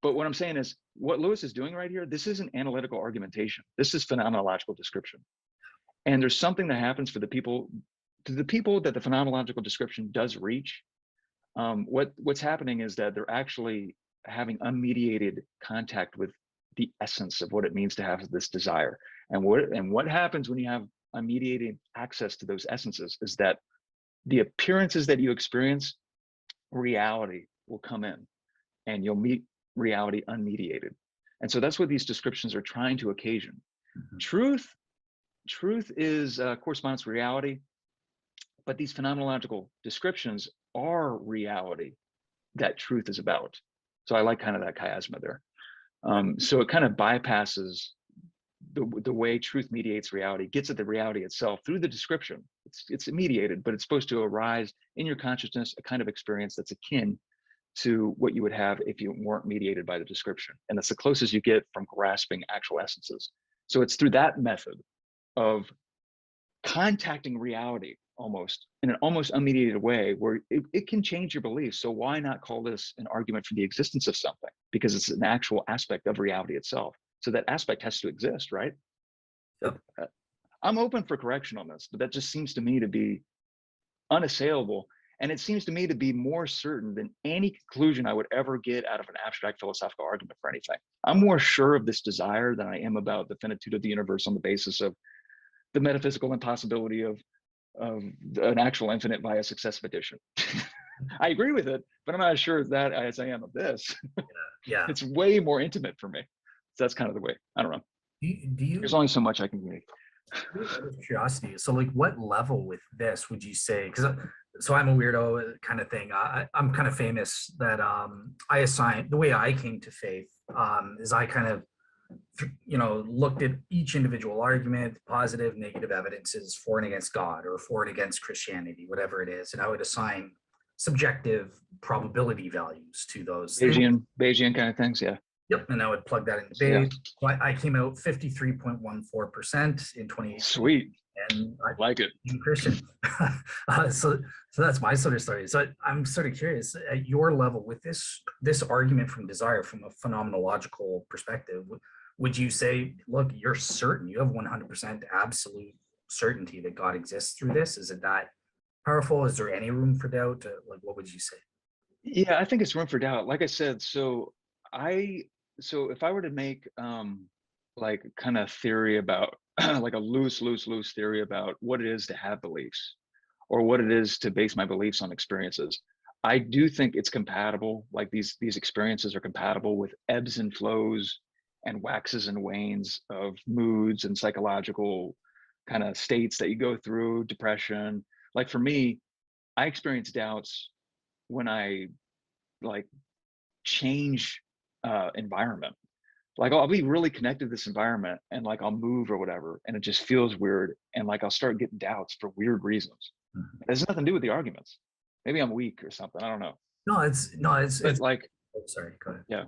But what I'm saying is, what Lewis is doing right here, this isn't analytical argumentation. This is phenomenological description. And there's something that happens for the people that the phenomenological description does reach. What's happening is that they're actually having unmediated contact with the essence of what it means to have this desire. And what happens when you have unmediated access to those essences is that the appearances that you experience, reality will come in, and you'll meet reality unmediated. And so that's what these descriptions are trying to occasion. Mhm. Truth is corresponds to reality, but these phenomenological descriptions are reality that truth is about. So I like kind of that chiasma there. So it kind of bypasses the way truth mediates reality, gets at the reality itself through the description. It's mediated, but it's supposed to arise in your consciousness, a kind of experience that's akin to what you would have if you weren't mediated by the description. And that's the closest you get from grasping actual essences. So it's through that method of contacting reality almost in an almost unmediated way where it can change your beliefs. So why not call this an argument for the existence of something? Because it's an actual aspect of reality itself. So that aspect has to exist, right? Yep. I'm open for correction on this, but that just seems to me to be unassailable. And it seems to me to be more certain than any conclusion I would ever get out of an abstract philosophical argument for anything. I'm more sure of this desire than I am about the finitude of the universe on the basis of the metaphysical impossibility of an actual infinite via successive addition. I agree with it, but I'm not as sure of that as I am of this. Yeah. It's way more intimate for me. So that's kind of the way. I don't know. Do you There's only so much I can make. out of curiosity, so like what level with this would you say? Because so I'm a weirdo kind of thing. I'm kind of famous that I assign the way I came to faith is I kind of looked at each individual argument, positive, negative evidences for and against God or for and against Christianity, whatever it is, and I would assign subjective probability values to those things. Bayesian kind of things, yeah. Yep, and I would plug that into Yeah. Bayes. I came out 53.14% in 2018. Sweet. And I like it. I'm Christian. So that's my sort of story. So I'm sort of curious at your level with this argument from desire from a phenomenological perspective. Would you say, look, you're certain, you have 100% absolute certainty that God exists through this? Is it that powerful? Is there any room for doubt? Like, what would you say? Yeah, I think it's room for doubt. Like I said, so if I were to make like kind of theory about like a loose theory about what it is to have beliefs or what it is to base my beliefs on experiences, I do think it's compatible. Like these experiences are compatible with ebbs and flows and waxes and wanes of moods and psychological kind of states that you go through, depression. Like for me, I experience doubts when I like change environment. Like I'll be really connected to this environment and like I'll move or whatever and it just feels weird and like I'll start getting doubts for weird reasons. Mhm. It has nothing to do with the arguments. Maybe I'm weak or something, I don't know. No, it's But like, oh, sorry, go ahead. yeah,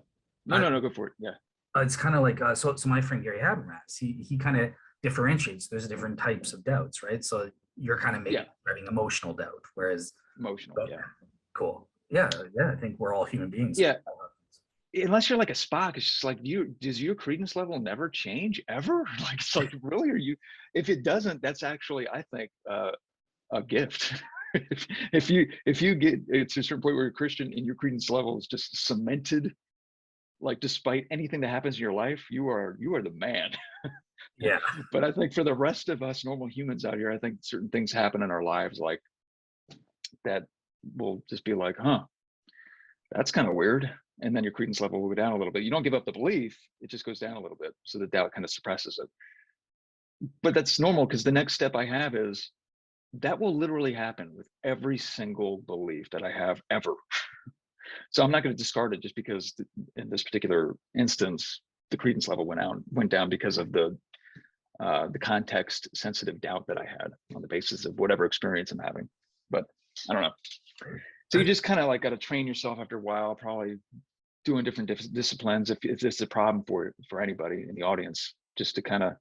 no, go for it. Yeah. It's kind of like so my friend Gary Habermas, he kind of differentiates. There's different types of doubts, right? So you're kind of maybe having emotional doubt, whereas Emotional, yeah. Cool. Yeah, I think we're all human beings. Yeah. Unless you're like a Spock, it's just like does your credence level never change ever? Like it's like really, are you? If it doesn't, that's actually, I think, a gift. if you get it's a certain point where you're Christian and your credence level is just cemented, like despite anything that happens in your life, you are the man. Yeah. But I think for the rest of us normal humans out here, I think certain things happen in our lives like that will just be like, huh, that's kind of weird. And then your credence level will go down a little bit. You don't give up the belief, it just goes down a little bit. So the doubt kind of suppresses it. But that's normal because the next step I have is that will literally happen with every single belief that I have ever. So I'm not going to discard it just because in this particular instance, the credence level went down because of the context sensitive doubt that I had on the basis of whatever experience I'm having. but I don't know. So you just kind of like got to train yourself after a while, probably doing different disciplines if this is a problem for anybody in the audience, just to kind of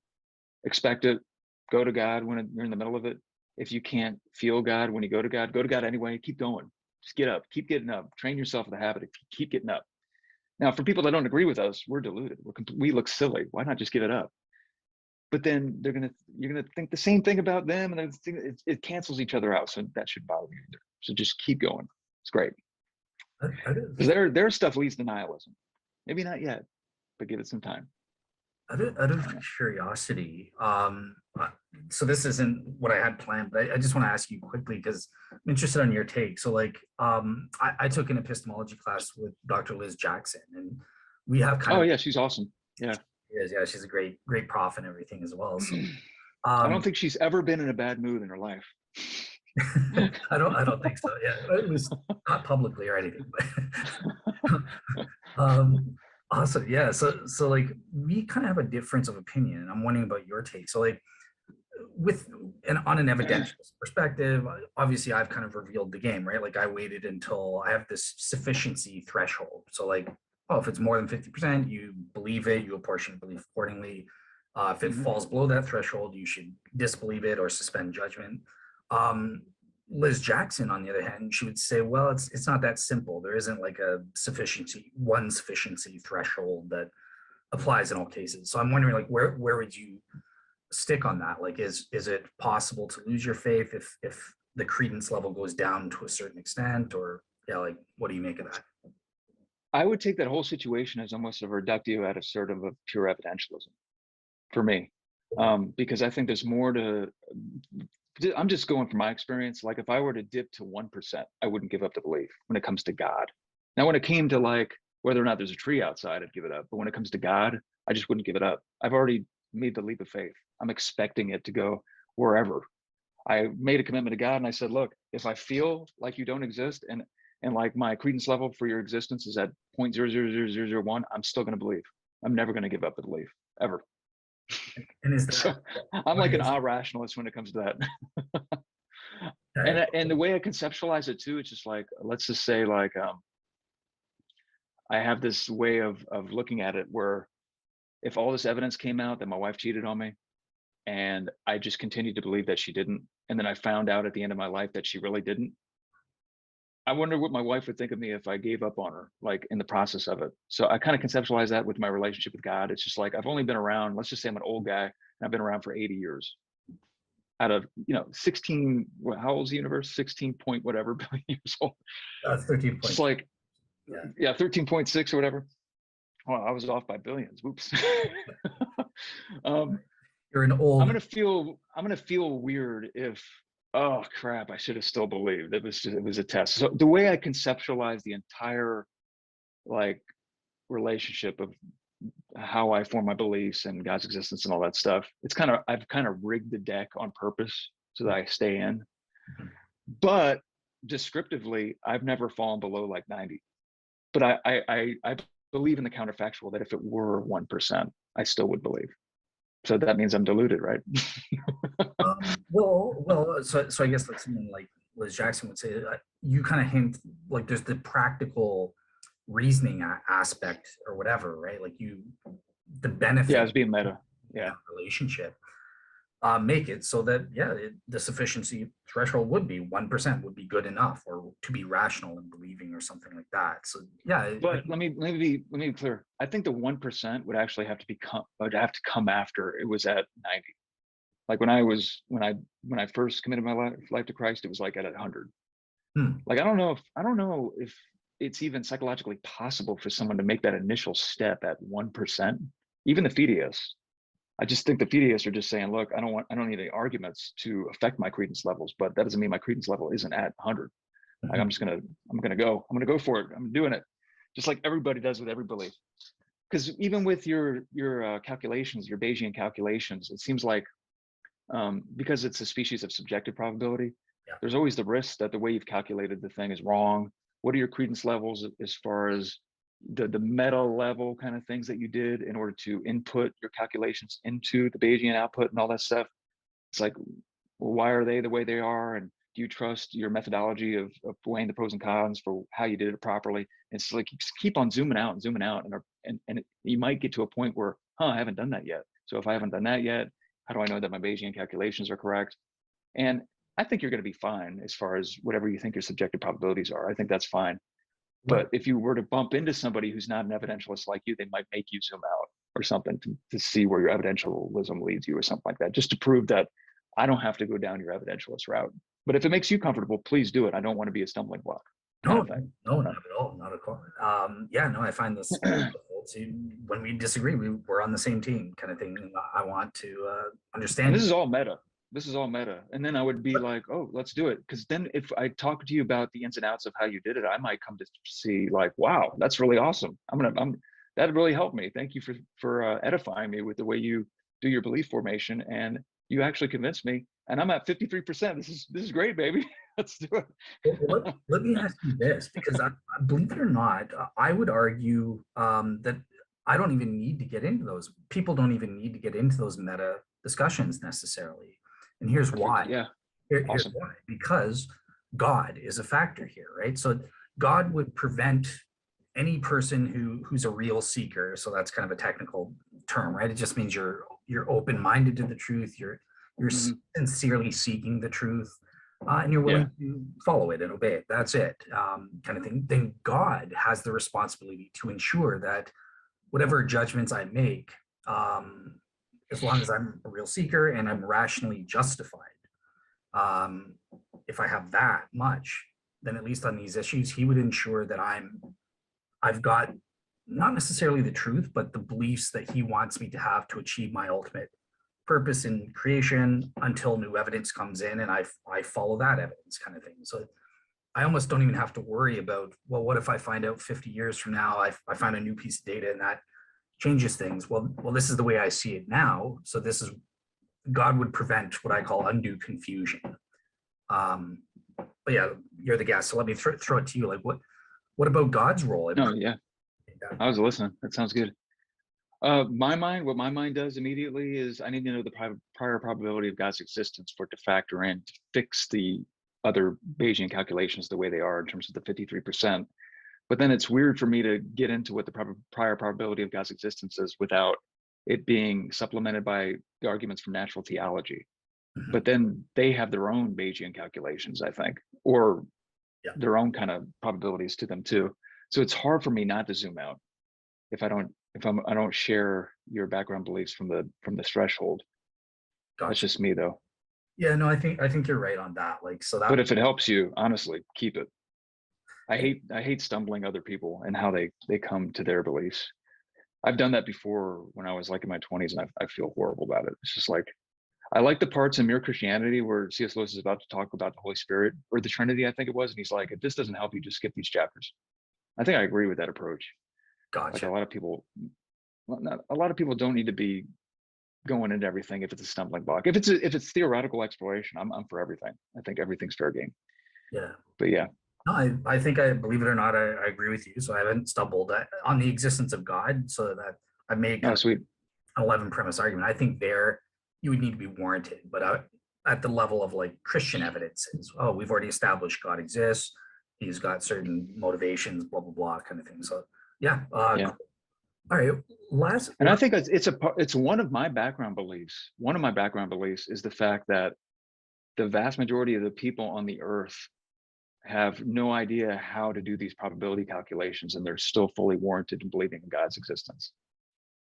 expect it, go to God when you're in the middle of it. If you can't feel God when you go to God anyway, keep going, just get up, keep getting up, train yourself in the habit of keep getting up. Now, for people that don't agree with us, we're deluded. We look silly. Why not just give it up? But then you're gonna think the same thing about them, and it cancels each other out. So that shouldn't bother you either. So just keep going. It's great. Because their stuff leads to nihilism. Maybe not yet, but give it some time. Out of curiosity, so this isn't what I had planned, but I just want to ask you quickly because I'm interested on your take. So like, I took an epistemology class with Dr. Liz Jackson, and we have kind of, yeah, she's awesome. Yeah. Yeah, she's a great prof and everything as well. So I don't think she's ever been in a bad mood in her life. I don't think so. Yeah, at least not publicly or anything. Awesome. Yeah. So like we kind of have a difference of opinion, and I'm wondering about your take. So like on an evidential perspective, obviously I've kind of revealed the game, right? Like I waited until I have this sufficiency threshold. So like, oh, if it's more than 50%, you believe it, you apportion belief accordingly. If it falls below that threshold, you should disbelieve it or suspend judgment. Liz Jackson, on the other hand, she would say, well, it's not that simple. There isn't like a sufficiency threshold that applies in all cases. So I'm wondering, like, where would you stick on that? Like, is it possible to lose your faith if the credence level goes down to a certain extent, or yeah, like, what do you make of that? I would take that whole situation as almost a reductio ad absurdum of pure evidentialism for me, because I think there's more to. I'm just going from my experience. Like if I were to dip to 1%, I wouldn't give up the belief when it comes to God. Now, when it came to like whether or not there's a tree outside, I'd give it up. But when it comes to God, I just wouldn't give it up. I've already made the leap of faith. I'm expecting it to go wherever. I made a commitment to God, and I said, look, if I feel like you don't exist, and like my credence level for your existence is at 0.000001, I'm still going to believe. I'm never going to give up the belief ever. And is that, so I'm like an rationalist when it comes to that. And the way I conceptualize it too, it's just like, let's just say like, I have this way of looking at it where if all this evidence came out that my wife cheated on me, and I just continued to believe that she didn't, and then I found out at the end of my life that she really didn't, I wonder what my wife would think of me if I gave up on her, like in the process of it. So I kind of conceptualize that with my relationship with God. It's just like, I've only been around, let's just say I'm an old guy, and I've been around for 80 years out of, 16, how old is the universe? 16 point whatever billion years old. 13. It's like, yeah, 13.6 or whatever. Well, I was off by billions. Whoops. You're an old. I'm gonna feel weird if, oh crap, I should have still believed. It was a test. So the way I conceptualize the entire like relationship of how I form my beliefs and God's existence and all that stuff, I've kind of rigged the deck on purpose so that I stay in. But descriptively, I've never fallen below like 90. But I believe in the counterfactual that if it were 1%, I still would believe. So that means I'm deluded, right? So I guess like someone like Liz Jackson would say, you kind of hint like there's the practical reasoning aspect or whatever, right? Like the benefit. Yeah, it's being meta. Yeah, relationship make it so that the sufficiency threshold would be 1% would be good enough, or to be rational in believing or something like that. So yeah. But let me be clear. I think the 1% would actually have to come after it was at 90. Like when I first committed my life to Christ, it was like at 100. Like I don't know if it's even psychologically possible for someone to make that initial step at 1%. Even the fideists. I just think the fideists are just saying, look, I don't need any arguments to affect my credence levels, but that doesn't mean my credence level isn't at 100. Like I'm gonna go for it. I'm doing it, just like everybody does with every belief. Because even with your calculations, your Bayesian calculations, it seems like because it's a species of subjective probability, there's always the risk that the way you've calculated the thing is wrong. What are your credence levels as far as the meta level kind of things that you did in order to input your calculations into the Bayesian output and all that stuff? It's like, well, why are they the way they are? And Do you trust your methodology of weighing the pros and cons for how you did it properly? And it's like, you just keep on zooming out and zooming out, and you might get to a point where, I haven't done that yet. So if I haven't done that yet, how do I know that my Bayesian calculations are correct? And I think you're going to be fine as far as whatever you think your subjective probabilities are. I think that's fine. But if you were to bump into somebody who's not an evidentialist like you, they might make you zoom out or something to see where your evidentialism leads you or something like that, just to prove that I don't have to go down your evidentialist route. But if it makes you comfortable, please do it. I don't want to be a stumbling block. No, no, not at all, not at all. Yeah, no, I find this when we disagree, we're on the same team, kind of thing. I want to understand. And this is all meta. This is all meta. And then I would be like, oh, let's do it. Because then if I talk to you about the ins and outs of how you did it, I might come to see like, wow, that's really awesome. That really helped me. Thank you for edifying me with the way you do your belief formation. And you actually convinced me. And I'm at 53%. This is great, baby. Let's do it. Well, let me ask you this, because I believe it or not, I would argue that I don't even need to get into those. People don't even need to get into those meta discussions necessarily. And here's why. Yeah. Here's why. Because God is a factor here, right? So God would prevent any person who's a real seeker. So that's kind of a technical term, right? It just means you're open-minded to the truth. You're sincerely seeking the truth, and you're willing to follow it and obey it. That's it, kind of thing. Then God has the responsibility to ensure that whatever judgments I make, as long as I'm a real seeker and I'm rationally justified, if I have that much, then at least on these issues, he would ensure that I've got not necessarily the truth, but the beliefs that he wants me to have to achieve my ultimate purpose in creation until new evidence comes in, and I follow that evidence, kind of thing. So I almost don't even have to worry about, well, what if I find out 50 years from now, I find a new piece of data and that changes things. Well, this is the way I see it now. So this is, God would prevent what I call undue confusion. But yeah, you're the guest, so let me throw it to you. Like, what about God's role? No, yeah, I was listening. That sounds good. What my mind does immediately is I need to know the prior probability of God's existence for it to factor in to fix the other Bayesian calculations the way they are in terms of the 53%. But then it's weird for me to get into what the prior probability of God's existence is without it being supplemented by the arguments from natural theology. But then they have their own Bayesian calculations, I think, or their own kind of probabilities to them too. So it's hard for me not to zoom out if I don't share your background beliefs from the threshold. Gotcha. That's just me though. Yeah, no, I think you're right on that. Like, so that. But if it helps you, honestly, keep it. I hate stumbling other people and how they come to their beliefs. I've done that before when I was like in my 20s, and I feel horrible about it. It's just like, I like the parts in Mere Christianity where C.S. Lewis is about to talk about the Holy Spirit or the Trinity, I think it was, and he's like, if this doesn't help you, just skip these chapters. I think I agree with that approach. Gotcha. Like a lot of people don't need to be going into everything if it's a stumbling block. If it's theoretical exploration, I'm for everything. I think everything's fair game. Yeah. But yeah. No, I think I believe it or not, I agree with you. So I haven't stumbled on the existence of God, so that I made an 11 premise argument. I think there you would need to be warranted, but at the level of like Christian evidence, we've already established God exists. He's got certain motivations, blah, blah, blah, kind of thing. So yeah. Cool. All right. I think it's one of my background beliefs. One of my background beliefs is the fact that the vast majority of the people on the earth have no idea how to do these probability calculations, and they're still fully warranted in believing in God's existence.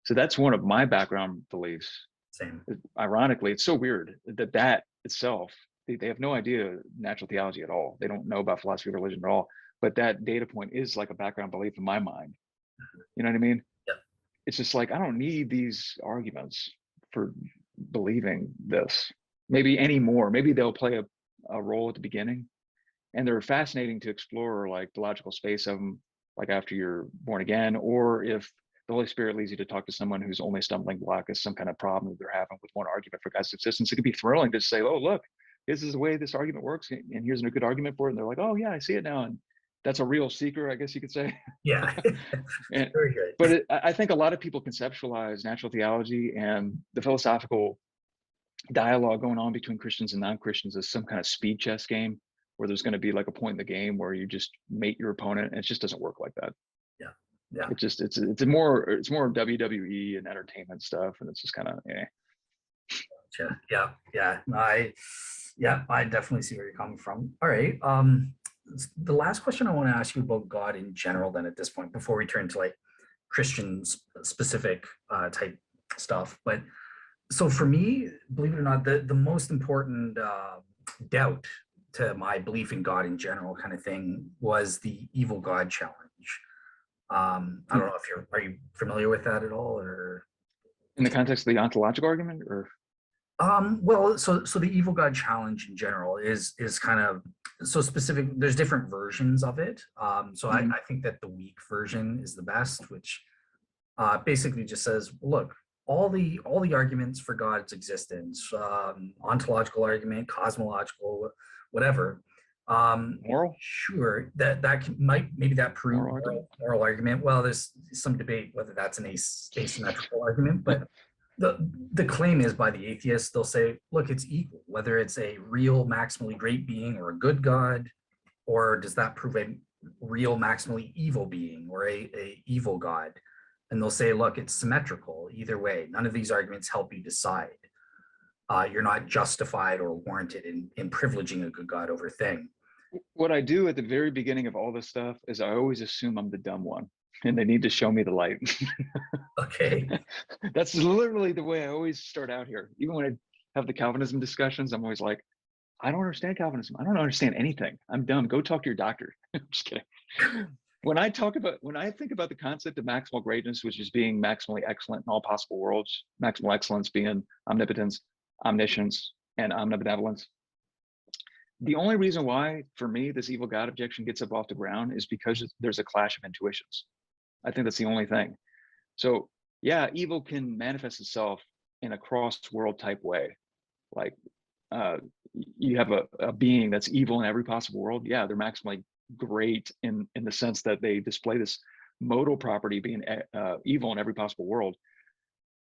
So that's one of my background beliefs. Same. Ironically, it's so weird that itself, they have no idea natural theology at all. They don't know about philosophy of religion at all. But that data point is like a background belief in my mind. You know what I mean? Yeah. It's just like, I don't need these arguments for believing this. Maybe anymore. Maybe they'll play a role at the beginning. And they're fascinating to explore, like the logical space of them, like after you're born again, or if the Holy Spirit leads you to talk to someone whose only stumbling block is some kind of problem that they're having with one argument for God's existence. It could be thrilling to say, oh, look, this is the way this argument works, and here's a good argument for it. And they're like, oh yeah, I see it now. And that's a real seeker, I guess you could say. Yeah. Very good. But I think a lot of people conceptualize natural theology and the philosophical dialogue going on between Christians and non-Christians as some kind of speed chess game where there's going to be like a point in the game where you just mate your opponent, and it just doesn't work like that. Yeah. Yeah. It just it's more WWE and entertainment stuff, and it's just kind of Yeah. I definitely see where you're coming from. All right. The last question I want to ask you about God in general, then, at this point, before we turn to like Christian specific type stuff. But so for me, believe it or not, the most important doubt to my belief in God in general, kind of thing, was the evil God challenge. I don't know if are you familiar with that at all, or in the context of the ontological argument, or well, so the evil God challenge in general is kind of so specific. There's different versions of it. So I think that the weak version is the best, which basically just says, look, all the arguments for God's existence, ontological argument, cosmological, whatever. moral. Sure, that maybe that prove moral argument. Well, there's some debate whether that's an asymmetrical argument, but the claim is by the atheists, they'll say, look, it's equal, whether it's a real maximally great being or a good God, or does that prove a real maximally evil being or a evil God? And they'll say, look, it's symmetrical either way. None of these arguments help you decide. You're not justified or warranted in privileging a good God over thing. What I do at the very beginning of all this stuff is I always assume I'm the dumb one, and they need to show me the light. Okay. That's literally the way I always start out here. Even when I have the Calvinism discussions, I'm always like, I don't understand Calvinism. I don't understand anything. I'm dumb. Go talk to your doctor. I'm just kidding. When I think about the concept of maximal greatness, which is being maximally excellent in all possible worlds, maximal excellence being omnipotence, omniscience, and omnibenevolence, the only reason why, for me, this evil God objection gets up off the ground is because there's a clash of intuitions. I think that's the only thing. So yeah, evil can manifest itself in a cross-world type way. Like you have a being that's evil in every possible world. Yeah, they're maximally great in the sense that they display this modal property being evil in every possible world.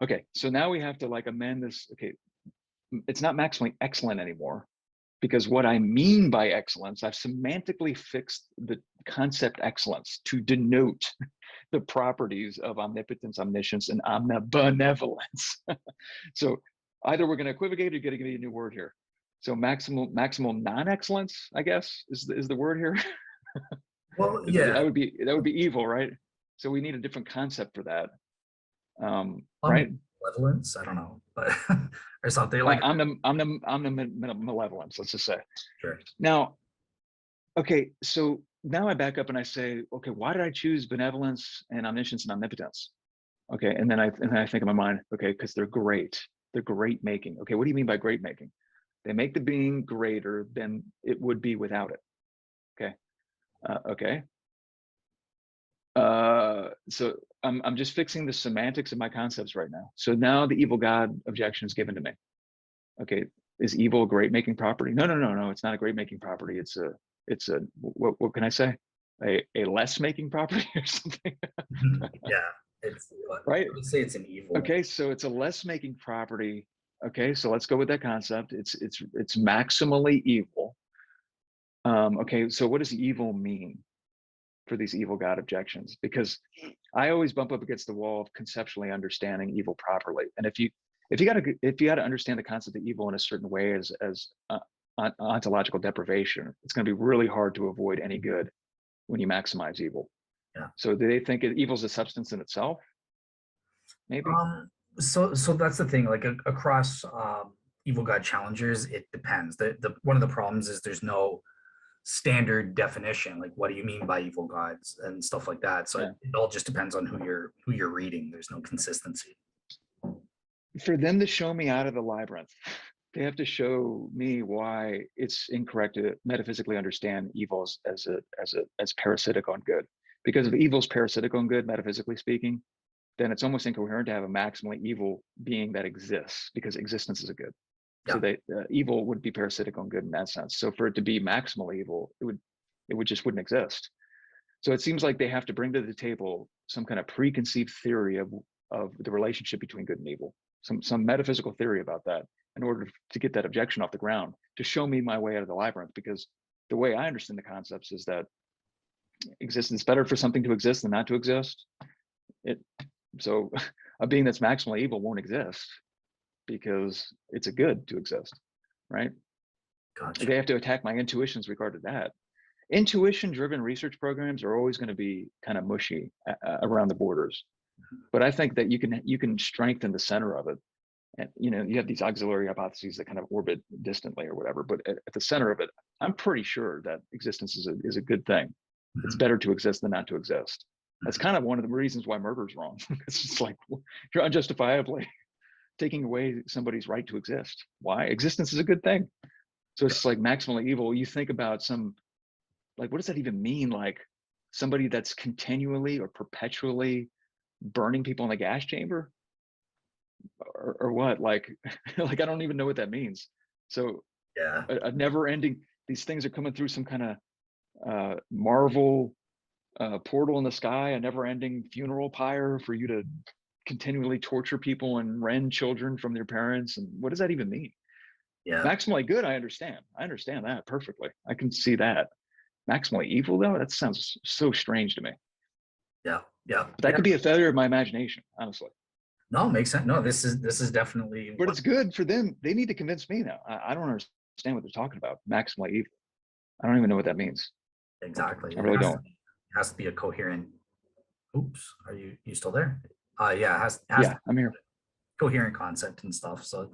Okay, so now we have to like amend this. Okay, it's not maximally excellent anymore, because what I mean by excellence, I've semantically fixed the concept excellence to denote the properties of omnipotence, omniscience, and omnibenevolence. So either we're going to equivocate or you're going to give me a new word here. So maximal non-excellence, I guess, is the word here. Well, yeah, that would be evil, right? So we need a different concept for that, right? Malevolence, I don't know, but or something like malevolence, let's just say. Sure. Now, okay, so now I back up and I say, okay, why did I choose benevolence and omniscience and omnipotence? Okay, and then I think in my mind, okay, because they're great. They're great making. Okay, what do you mean by great making? They make the being greater than it would be without it. Okay. So I'm just fixing the semantics of my concepts right now. So now the evil God objection is given to me. Okay, is evil a great making property? No. It's not a great making property. It's a what can I say? A less making property or something. Yeah, it's right. I would say it's an evil. Okay, so it's a less making property. Okay, so let's go with that concept. It's maximally evil. Okay, so what does evil mean for these evil God objections? Because I always bump up against the wall of conceptually understanding evil properly. And if you got to understand the concept of evil in a certain way as ontological deprivation, it's going to be really hard to avoid any good when you maximize evil. Yeah. So do they think evil is a substance in itself? Maybe. So that's the thing. Like across evil God challengers, it depends. The one of the problems is there's no standard definition. Like, what do you mean by evil gods and stuff like that? So it all just depends on who you're reading. There's no consistency. For them to show me out of the labyrinth, they have to show me why it's incorrect to metaphysically understand evil as parasitic on good. Because if evil's parasitic on good, metaphysically speaking, then it's almost incoherent to have a maximally evil being that exists, because existence is a good. Yeah. So evil would be parasitic on good in that sense. So for it to be maximal evil, it would just wouldn't exist. So it seems like they have to bring to the table some kind of preconceived theory of the relationship between good and evil. some metaphysical theory about that in order to get that objection off the ground, to show me my way out of the labyrinth. Because the way I understand the concepts is that existence better for something to exist than not to exist. So a being that's maximally evil won't exist because it's a good to exist, right? Gotcha. They have to attack my intuitions regarding that. Intuition-driven research programs are always going to be kind of mushy around the borders, but I think that you can strengthen the center of it. And you have these auxiliary hypotheses that kind of orbit distantly or whatever, but at the center of it, I'm pretty sure that existence is a good thing. It's better to exist than not to exist. That's kind of one of the reasons why murder is wrong. It's just like you're unjustifiably taking away somebody's right to exist. Why? Existence is a good thing. So it's like maximally evil. You think about what does that even mean? Like somebody that's continually or perpetually burning people in the gas chamber, or what? Like I don't even know what that means. So Yeah. a never ending, these things are coming through some kind of Marvel portal in the sky, a never ending funeral pyre for you to continually torture people and rend children from their parents. And what does that even mean? Yeah. Maximally good, I understand that perfectly. I can see that. Maximally evil though, that sounds so strange to me. Yeah. But that could be a failure of my imagination, honestly. No, makes sense. No, this is definitely. But it's good for them. They need to convince me now. I don't understand what they're talking about. Maximally evil. I don't even know what that means. Exactly. I really don't. It has to be a coherent. Oops, are you still there? Yeah, it has Yeah, I'm here. coherent concept and stuff. So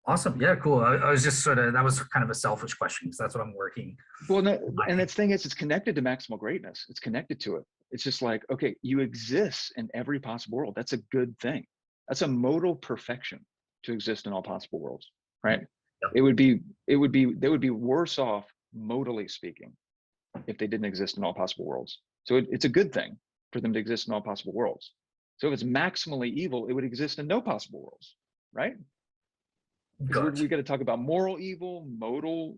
awesome. Yeah, cool. I was just that was kind of a selfish question because that's what I'm working. Well, no, and the thing is, it's connected to maximal greatness. It's connected to it. It's just like, okay, you exist in every possible world. That's a good thing. That's a modal perfection to exist in all possible worlds, right? Yep. They would be worse off, modally speaking, if they didn't exist in all possible worlds. So it's a good thing for them to exist in all possible worlds. So if it's maximally evil, it would exist in no possible worlds, right? Because we got to talk about moral evil, modal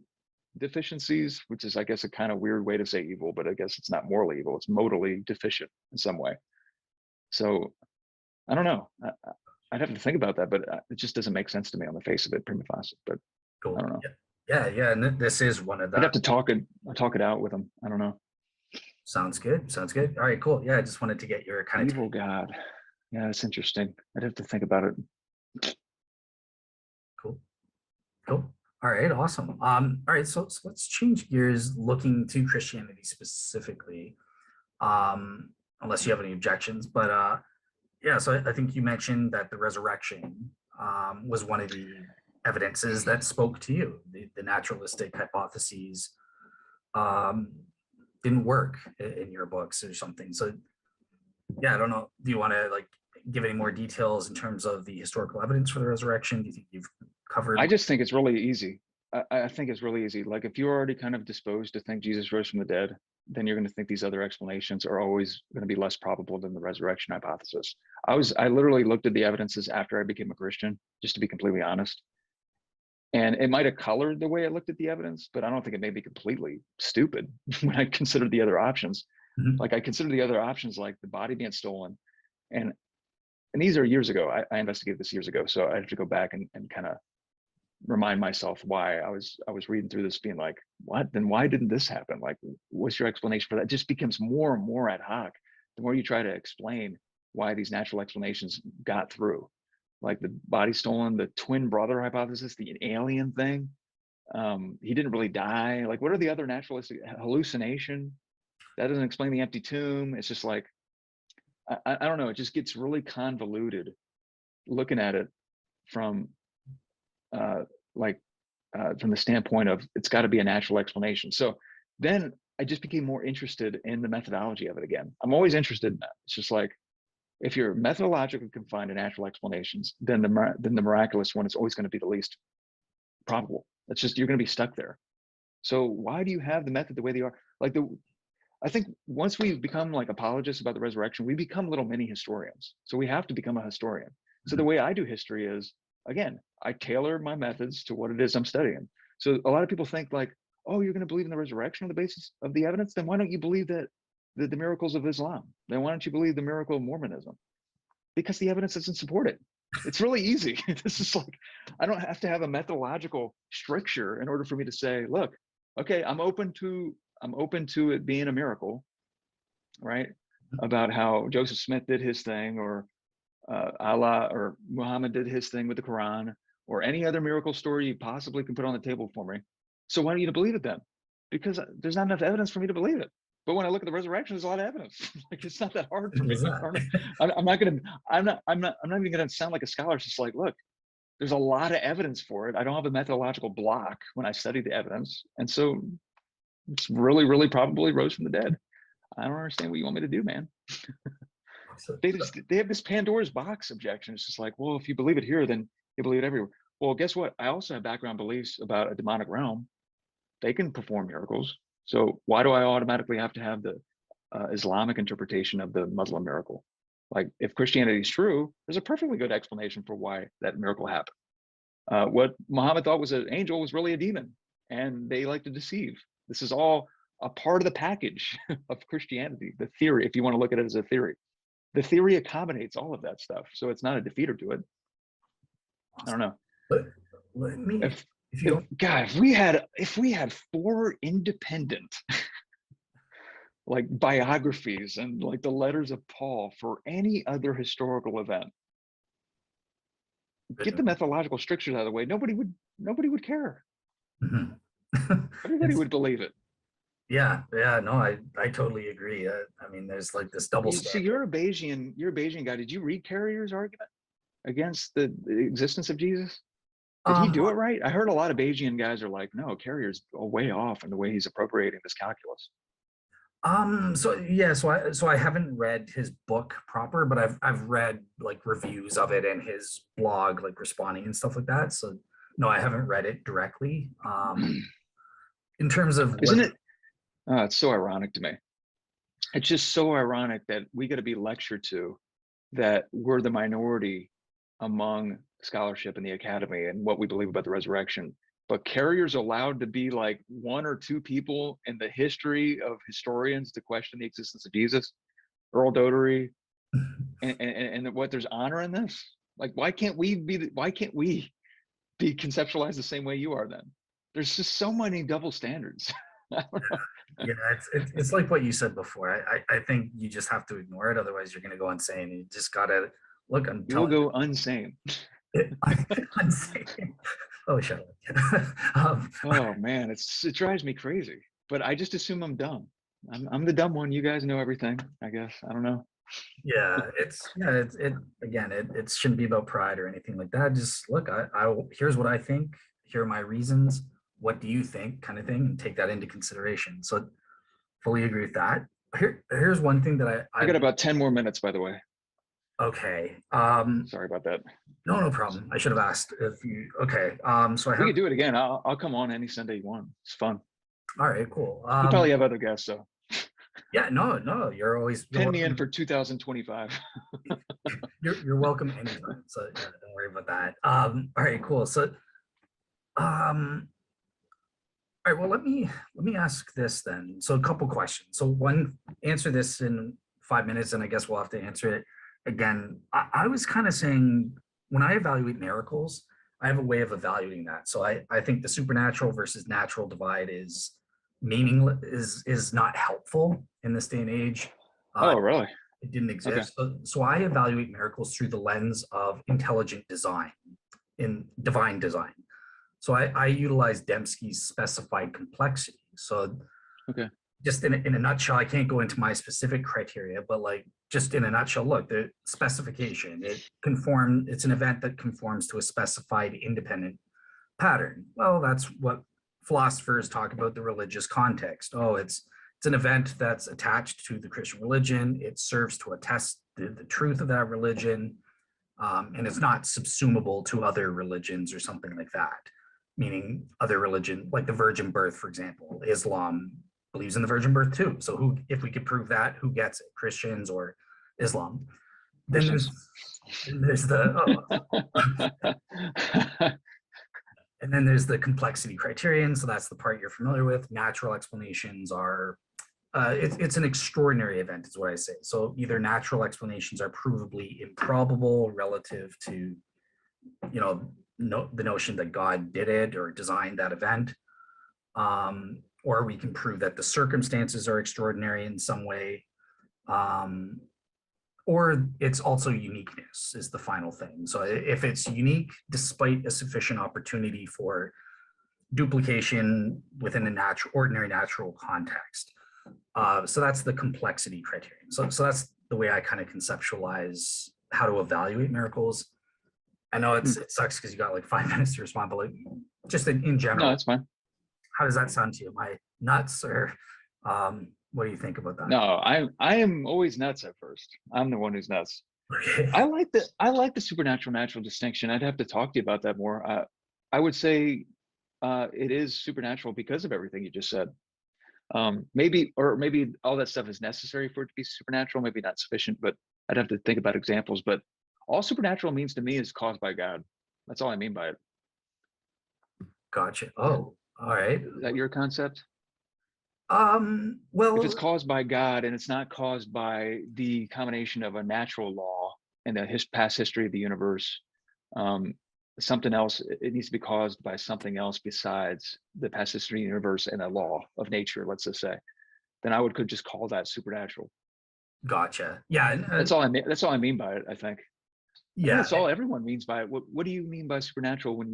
deficiencies, which is, I guess, a kind of weird way to say evil, but I guess it's not morally evil. It's modally deficient in some way. So I don't know. I'd have to think about that, but it just doesn't make sense to me on the face of it, prima facie. But Cool. I don't know. Yeah. And this is one of the. I'd have to talk it out with them. I don't know. Sounds good. All right, cool. Yeah, I just wanted to get your kind of Evil God. Yeah, it's interesting. I'd have to think about it. Cool. All right, awesome. All right, so let's change gears, looking to Christianity specifically, unless you have any objections. But yeah, so I think you mentioned that the resurrection was one of the evidences that spoke to you. The naturalistic hypotheses didn't work in your books or something. So yeah, I don't know. Do you want to give any more details in terms of the historical evidence for the resurrection? Do you think you've covered? I just think it's really easy. I think it's really easy. Like if you're already kind of disposed to think Jesus rose from the dead, then you're going to think these other explanations are always going to be less probable than the resurrection hypothesis. I literally looked at the evidences after I became a Christian, just to be completely honest. And it might have colored the way I looked at the evidence, but I don't think it made me completely stupid when I considered the other options. Mhm. Like I considered the other options, like the body being stolen. And these are years ago. I investigated this years ago. So I have to go back and kind of remind myself why I was reading through this being like, what? Then why didn't this happen? Like, what's your explanation for that? It just becomes more and more ad hoc. The more you try to explain why these natural explanations got through, like the body stolen, the twin brother hypothesis, the alien thing. He didn't really die. Like, what are the other naturalistic hallucination? That doesn't explain the empty tomb. It's just like, I don't know. It just gets really convoluted looking at it from from the standpoint of it's got to be a natural explanation. So then I just became more interested in the methodology of it again. I'm always interested in that. It's just like, if you're methodologically confined to natural explanations, then the miraculous one is always going to be the least probable. It's just, you're going to be stuck there. So why do you have the method the way they are? I think once we become like apologists about the resurrection, we become little mini historians. So we have to become a historian. So the way I do history is, again, I tailor my methods to what it is I'm studying. So a lot of people think like, oh, you're going to believe in the resurrection on the basis of the evidence? Then why don't you believe that the miracles of Islam? Then why don't you believe the miracle of Mormonism? Because the evidence doesn't support it. It's really easy. This is like, I don't have to have a methodological stricture in order for me to say, look, okay, I'm open to it being a miracle, right? About how Joseph Smith did his thing, or Allah or Muhammad did his thing with the Quran, or any other miracle story you possibly can put on the table for me. So why don't you believe it then? Because there's not enough evidence for me to believe it. But when I look at the resurrection, there's a lot of evidence. Like, it's not that hard for me. I'm not even gonna sound like a scholar. It's just like, look, there's a lot of evidence for it. I don't have a methodological block when I study the evidence. And so it's really, really probably rose from the dead. I don't understand what you want me to do, man. They have this Pandora's box objection. It's just like, well, if you believe it here, then you believe it everywhere. Well, guess what? I also have background beliefs about a demonic realm. They can perform miracles. So why do I automatically have to have the Islamic interpretation of the Muslim miracle? Like, if Christianity is true, there's a perfectly good explanation for why that miracle happened. What Muhammad thought was an angel was really a demon, and they like to deceive. This is all a part of the package of Christianity, the theory, if you want to look at it as a theory. The theory accommodates all of that stuff, so it's not a defeater to it. I don't know. Let me, if we had 4 independent like biographies and like the letters of Paul for any other historical event, get the methodological strictures out of the way, nobody would care. Everybody would believe it. Yeah, no, I totally agree. I mean, there's like this double standard. See, you're a Bayesian guy. Did you read Carrier's argument against the existence of Jesus? Did he do it right? I heard a lot of Bayesian guys are like, no, Carrier's way off in the way he's appropriating this calculus. So I haven't read his book proper, but I've read like reviews of it and his blog, like responding and stuff like that. So no, I haven't read it directly. In terms of isn't it? It's so ironic to me. It's just so ironic that we got to be lectured to that we're the minority among scholarship in the academy and what we believe about the resurrection. But Carrier's allowed to be like 1 or 2 people in the history of historians to question the existence of Jesus, Earl Dotery, and what there's honor in this. Like, why can't we be conceptualized the same way you are then? There's just so many double standards. Yeah, it's like what you said before. I think you just have to ignore it, otherwise you're going to go insane. You just gotta look. You'll go insane. Insane. Oh, shut up. Oh man, it drives me crazy. But I just assume I'm dumb. I'm the dumb one. You guys know everything, I guess. I don't know. Yeah, it shouldn't be about pride or anything like that. Just look, here's what I think. Here are my reasons. What do you think, kind of thing, and take that into consideration. So fully agree with that. Here's one thing that I got about 10 more minutes, by the way. Okay. Sorry about that. No problem. I should have asked if you. Okay. So we can do it again. I'll come on any Sunday you want. It's fun. All right. Cool. You probably have other guests, so. Yeah. No. You're always. Pin me in for 2025. You're welcome anytime. So yeah, don't worry about that. All right. Cool. So. All right, well, let me ask this then. So a couple questions. So one, answer this in 5 minutes, and I guess we'll have to answer it again. I was kind of saying, when I evaluate miracles, I have a way of evaluating that. So I think the supernatural versus natural divide is meaningless, is not helpful in this day and age. Oh, really? It didn't exist. Okay. So I evaluate miracles through the lens of intelligent design, in divine design. So I utilize Dembski's specified complexity. So okay, just in a nutshell, I can't go into my specific criteria, but like just in a nutshell, look, the specification, it's an event that conforms to a specified independent pattern. Well, that's what philosophers talk about the religious context. Oh, it's an event that's attached to the Christian religion. It serves to attest the truth of that religion. And it's not subsumable to other religions or something like that. Meaning other religion, like the virgin birth, for example. Islam believes in the virgin birth too. So if we could prove that, who gets it? Christians or Islam? Then there's and then there's the complexity criterion. So that's the part you're familiar with. Natural explanations are it's an extraordinary event, is what I say. So either natural explanations are provably improbable relative to, you know, the notion that God did it or designed that event, or we can prove that the circumstances are extraordinary in some way, or it's also uniqueness is the final thing. So if it's unique despite a sufficient opportunity for duplication within a ordinary natural context. So that's the complexity criterion. So that's the way I kind of conceptualize how to evaluate miracles. I know it sucks because you got like 5 minutes to respond, but like, just in general, No, that's fine. how does that sound to you? Am I nuts, or what do you think about that? No, I am always nuts at first. I'm the one who's nuts. Okay. I like the supernatural natural distinction. I'd have to talk to you about that more. I would say it is supernatural because of everything you just said. Maybe all that stuff is necessary for it to be supernatural, maybe not sufficient, but I'd have to think about examples. But all supernatural means to me is caused by God. That's all I mean by it. Gotcha. Oh, all right. Is that your concept? Well, If it's caused by God and it's not caused by the combination of a natural law and the past history of the universe, something else, it needs to be caused by something else besides the past history of the universe and a law of nature, let's just say, then I could just call that supernatural. gotcha. Yeah. That's all I mean. That's all I mean by it, I think. Yeah. That's all everyone means by it. What do you mean by supernatural when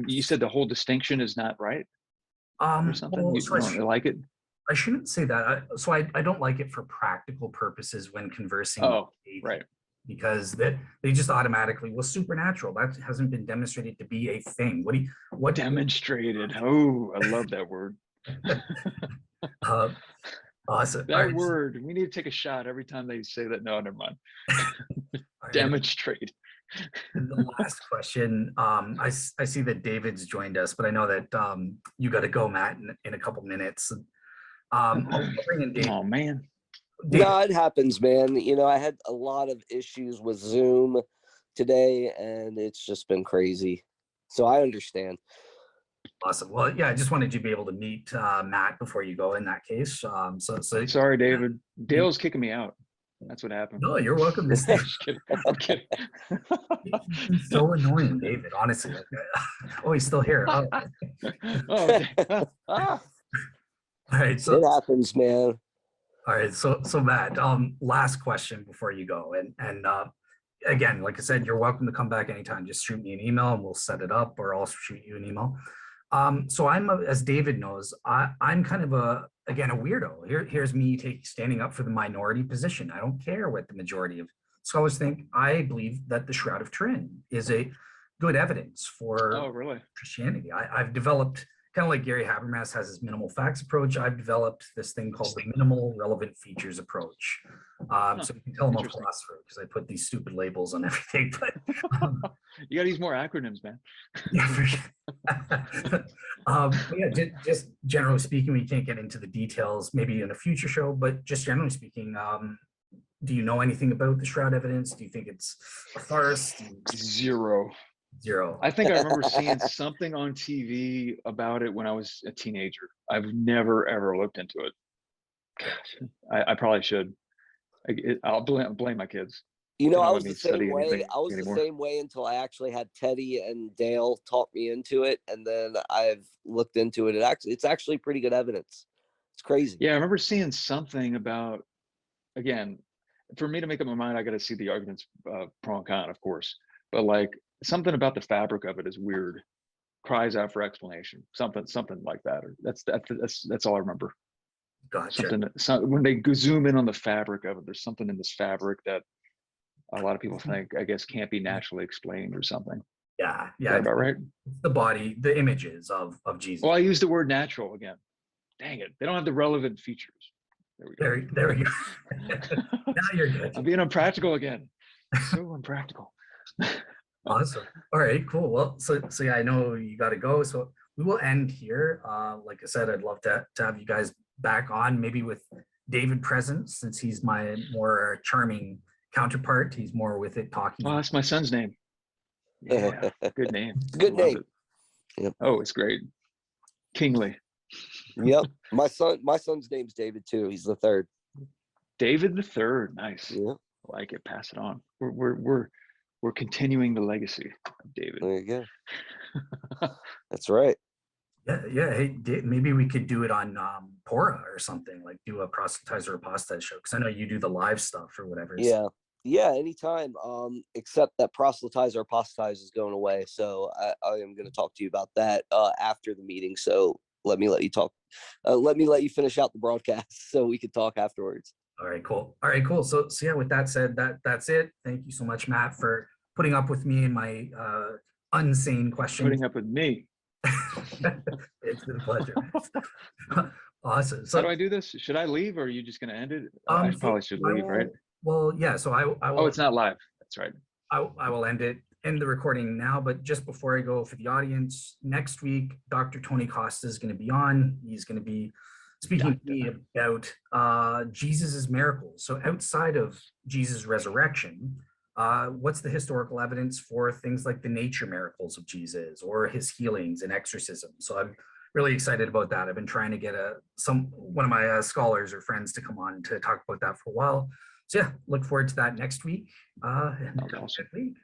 you said the whole distinction is not right or something? Well, You don't really like it? I shouldn't say that. I don't like it for practical purposes when conversing. Oh, right. Because they just automatically, well, supernatural, that hasn't been demonstrated to be a thing. What Demonstrated. Oh, I love that word. Awesome. That word. We need to take a shot every time they say that. No, never mind. Demonstrate. And the last question, I see that David's joined us, but I know that you got to go, Matt, in a couple minutes. I'll bring in David. Oh man. David. No, it happens, man. You know, I had a lot of issues with Zoom today, and it's just been crazy. So I understand. Awesome. Well, yeah, I just wanted you to be able to meet Matt before you go in that case. So Sorry, David. Dale's kicking me out. That's what happened. No, you're welcome to stay. I'm kidding. He's so annoying, David, honestly. Oh, he's still here. Oh. Okay. All right. So It happens, man. all right. So Matt, last question before you go. And again, like I said, you're welcome to come back anytime. Just shoot me an email and we'll set it up, or I'll shoot you an email. So as David knows, I'm kind of a weirdo. Here's me standing up for the minority position. I don't care what the majority of scholars think. I believe that the Shroud of Turin is a good evidence for Christianity. I've developed, kind of like Gary Habermas has his minimal facts approach, I've developed this thing called the minimal relevant features approach. So you can tell I'm a philosopher because I put these stupid labels on everything. But you got to use more acronyms, man. Yeah, for sure. Yeah, just generally speaking, we can't get into the details, maybe in a future show, but just generally speaking, do you know anything about the Shroud evidence? Do you think it's a farce? Zero. Zero. I think I remember seeing something on TV about it when I was a teenager. I've never ever looked into it. I probably should. I'll blame my kids. You know, They don't I let was me the same study way. anything I was anymore. the same way until I actually had Teddy and Dale talk me into it, and then I've looked into it. It's actually pretty good evidence. It's crazy. Yeah, I remember seeing something about, again, for me to make up my mind, I got to see the arguments pro and con, of course, but like something about the fabric of it is weird. Cries out for explanation. Something like that. Or that's all I remember. Gotcha. When they zoom in on the fabric of it, there's something in this fabric that a lot of people think, I guess, can't be naturally explained or something. Yeah. Is that about right? The body, the images of Jesus. Well, I used the word natural again. Dang it. They don't have the relevant features. There we go. There we go. Now you're good. I'm being unpractical again. So unpractical. Awesome. All right, cool. Well, so yeah, I know you got to go. So we will end here. Like I said, I'd love to have you guys back on, maybe with David present, since he's my more charming counterpart. He's more with it talking. Oh, that's my son's name. Yeah, good name. Good name. Yep. Oh, it's great. Kingly. Yep. My son's name's David too. He's the third. David the Third. Nice. Yeah. I like it. Pass it on. We're continuing the legacy of David. There you go. That's right. Yeah. Hey, maybe we could do it on Pora or something, like do a proselytize or apostatize show. Because I know you do the live stuff or whatever. Yeah. Yeah, anytime. Except that proselytize or apostatize is going away. So I am going to talk to you about that after the meeting. So let me let you talk. Let me let you finish out the broadcast so we can talk afterwards. All right, cool. So yeah, with that said, that's it. Thank you so much, Matt, for putting up with me and my unsane questions. Putting up with me. It's been a pleasure. Awesome. So how do I do this? Should I leave, or are you just going to end it? I So probably should leave, right? Well, yeah. So I will. Oh, it's not live. That's right. I will end the recording now. But just before I go, for the audience, next week, Dr. Tony Costa is going to be on. He's going to be speaking to me about Jesus's miracles. So outside of Jesus' resurrection, what's the historical evidence for things like the nature miracles of Jesus or his healings and exorcism? So I'm really excited about that. I've been trying to get one of my scholars or friends to come on to talk about that for a while. So yeah, look forward to that next week. And Awesome. week.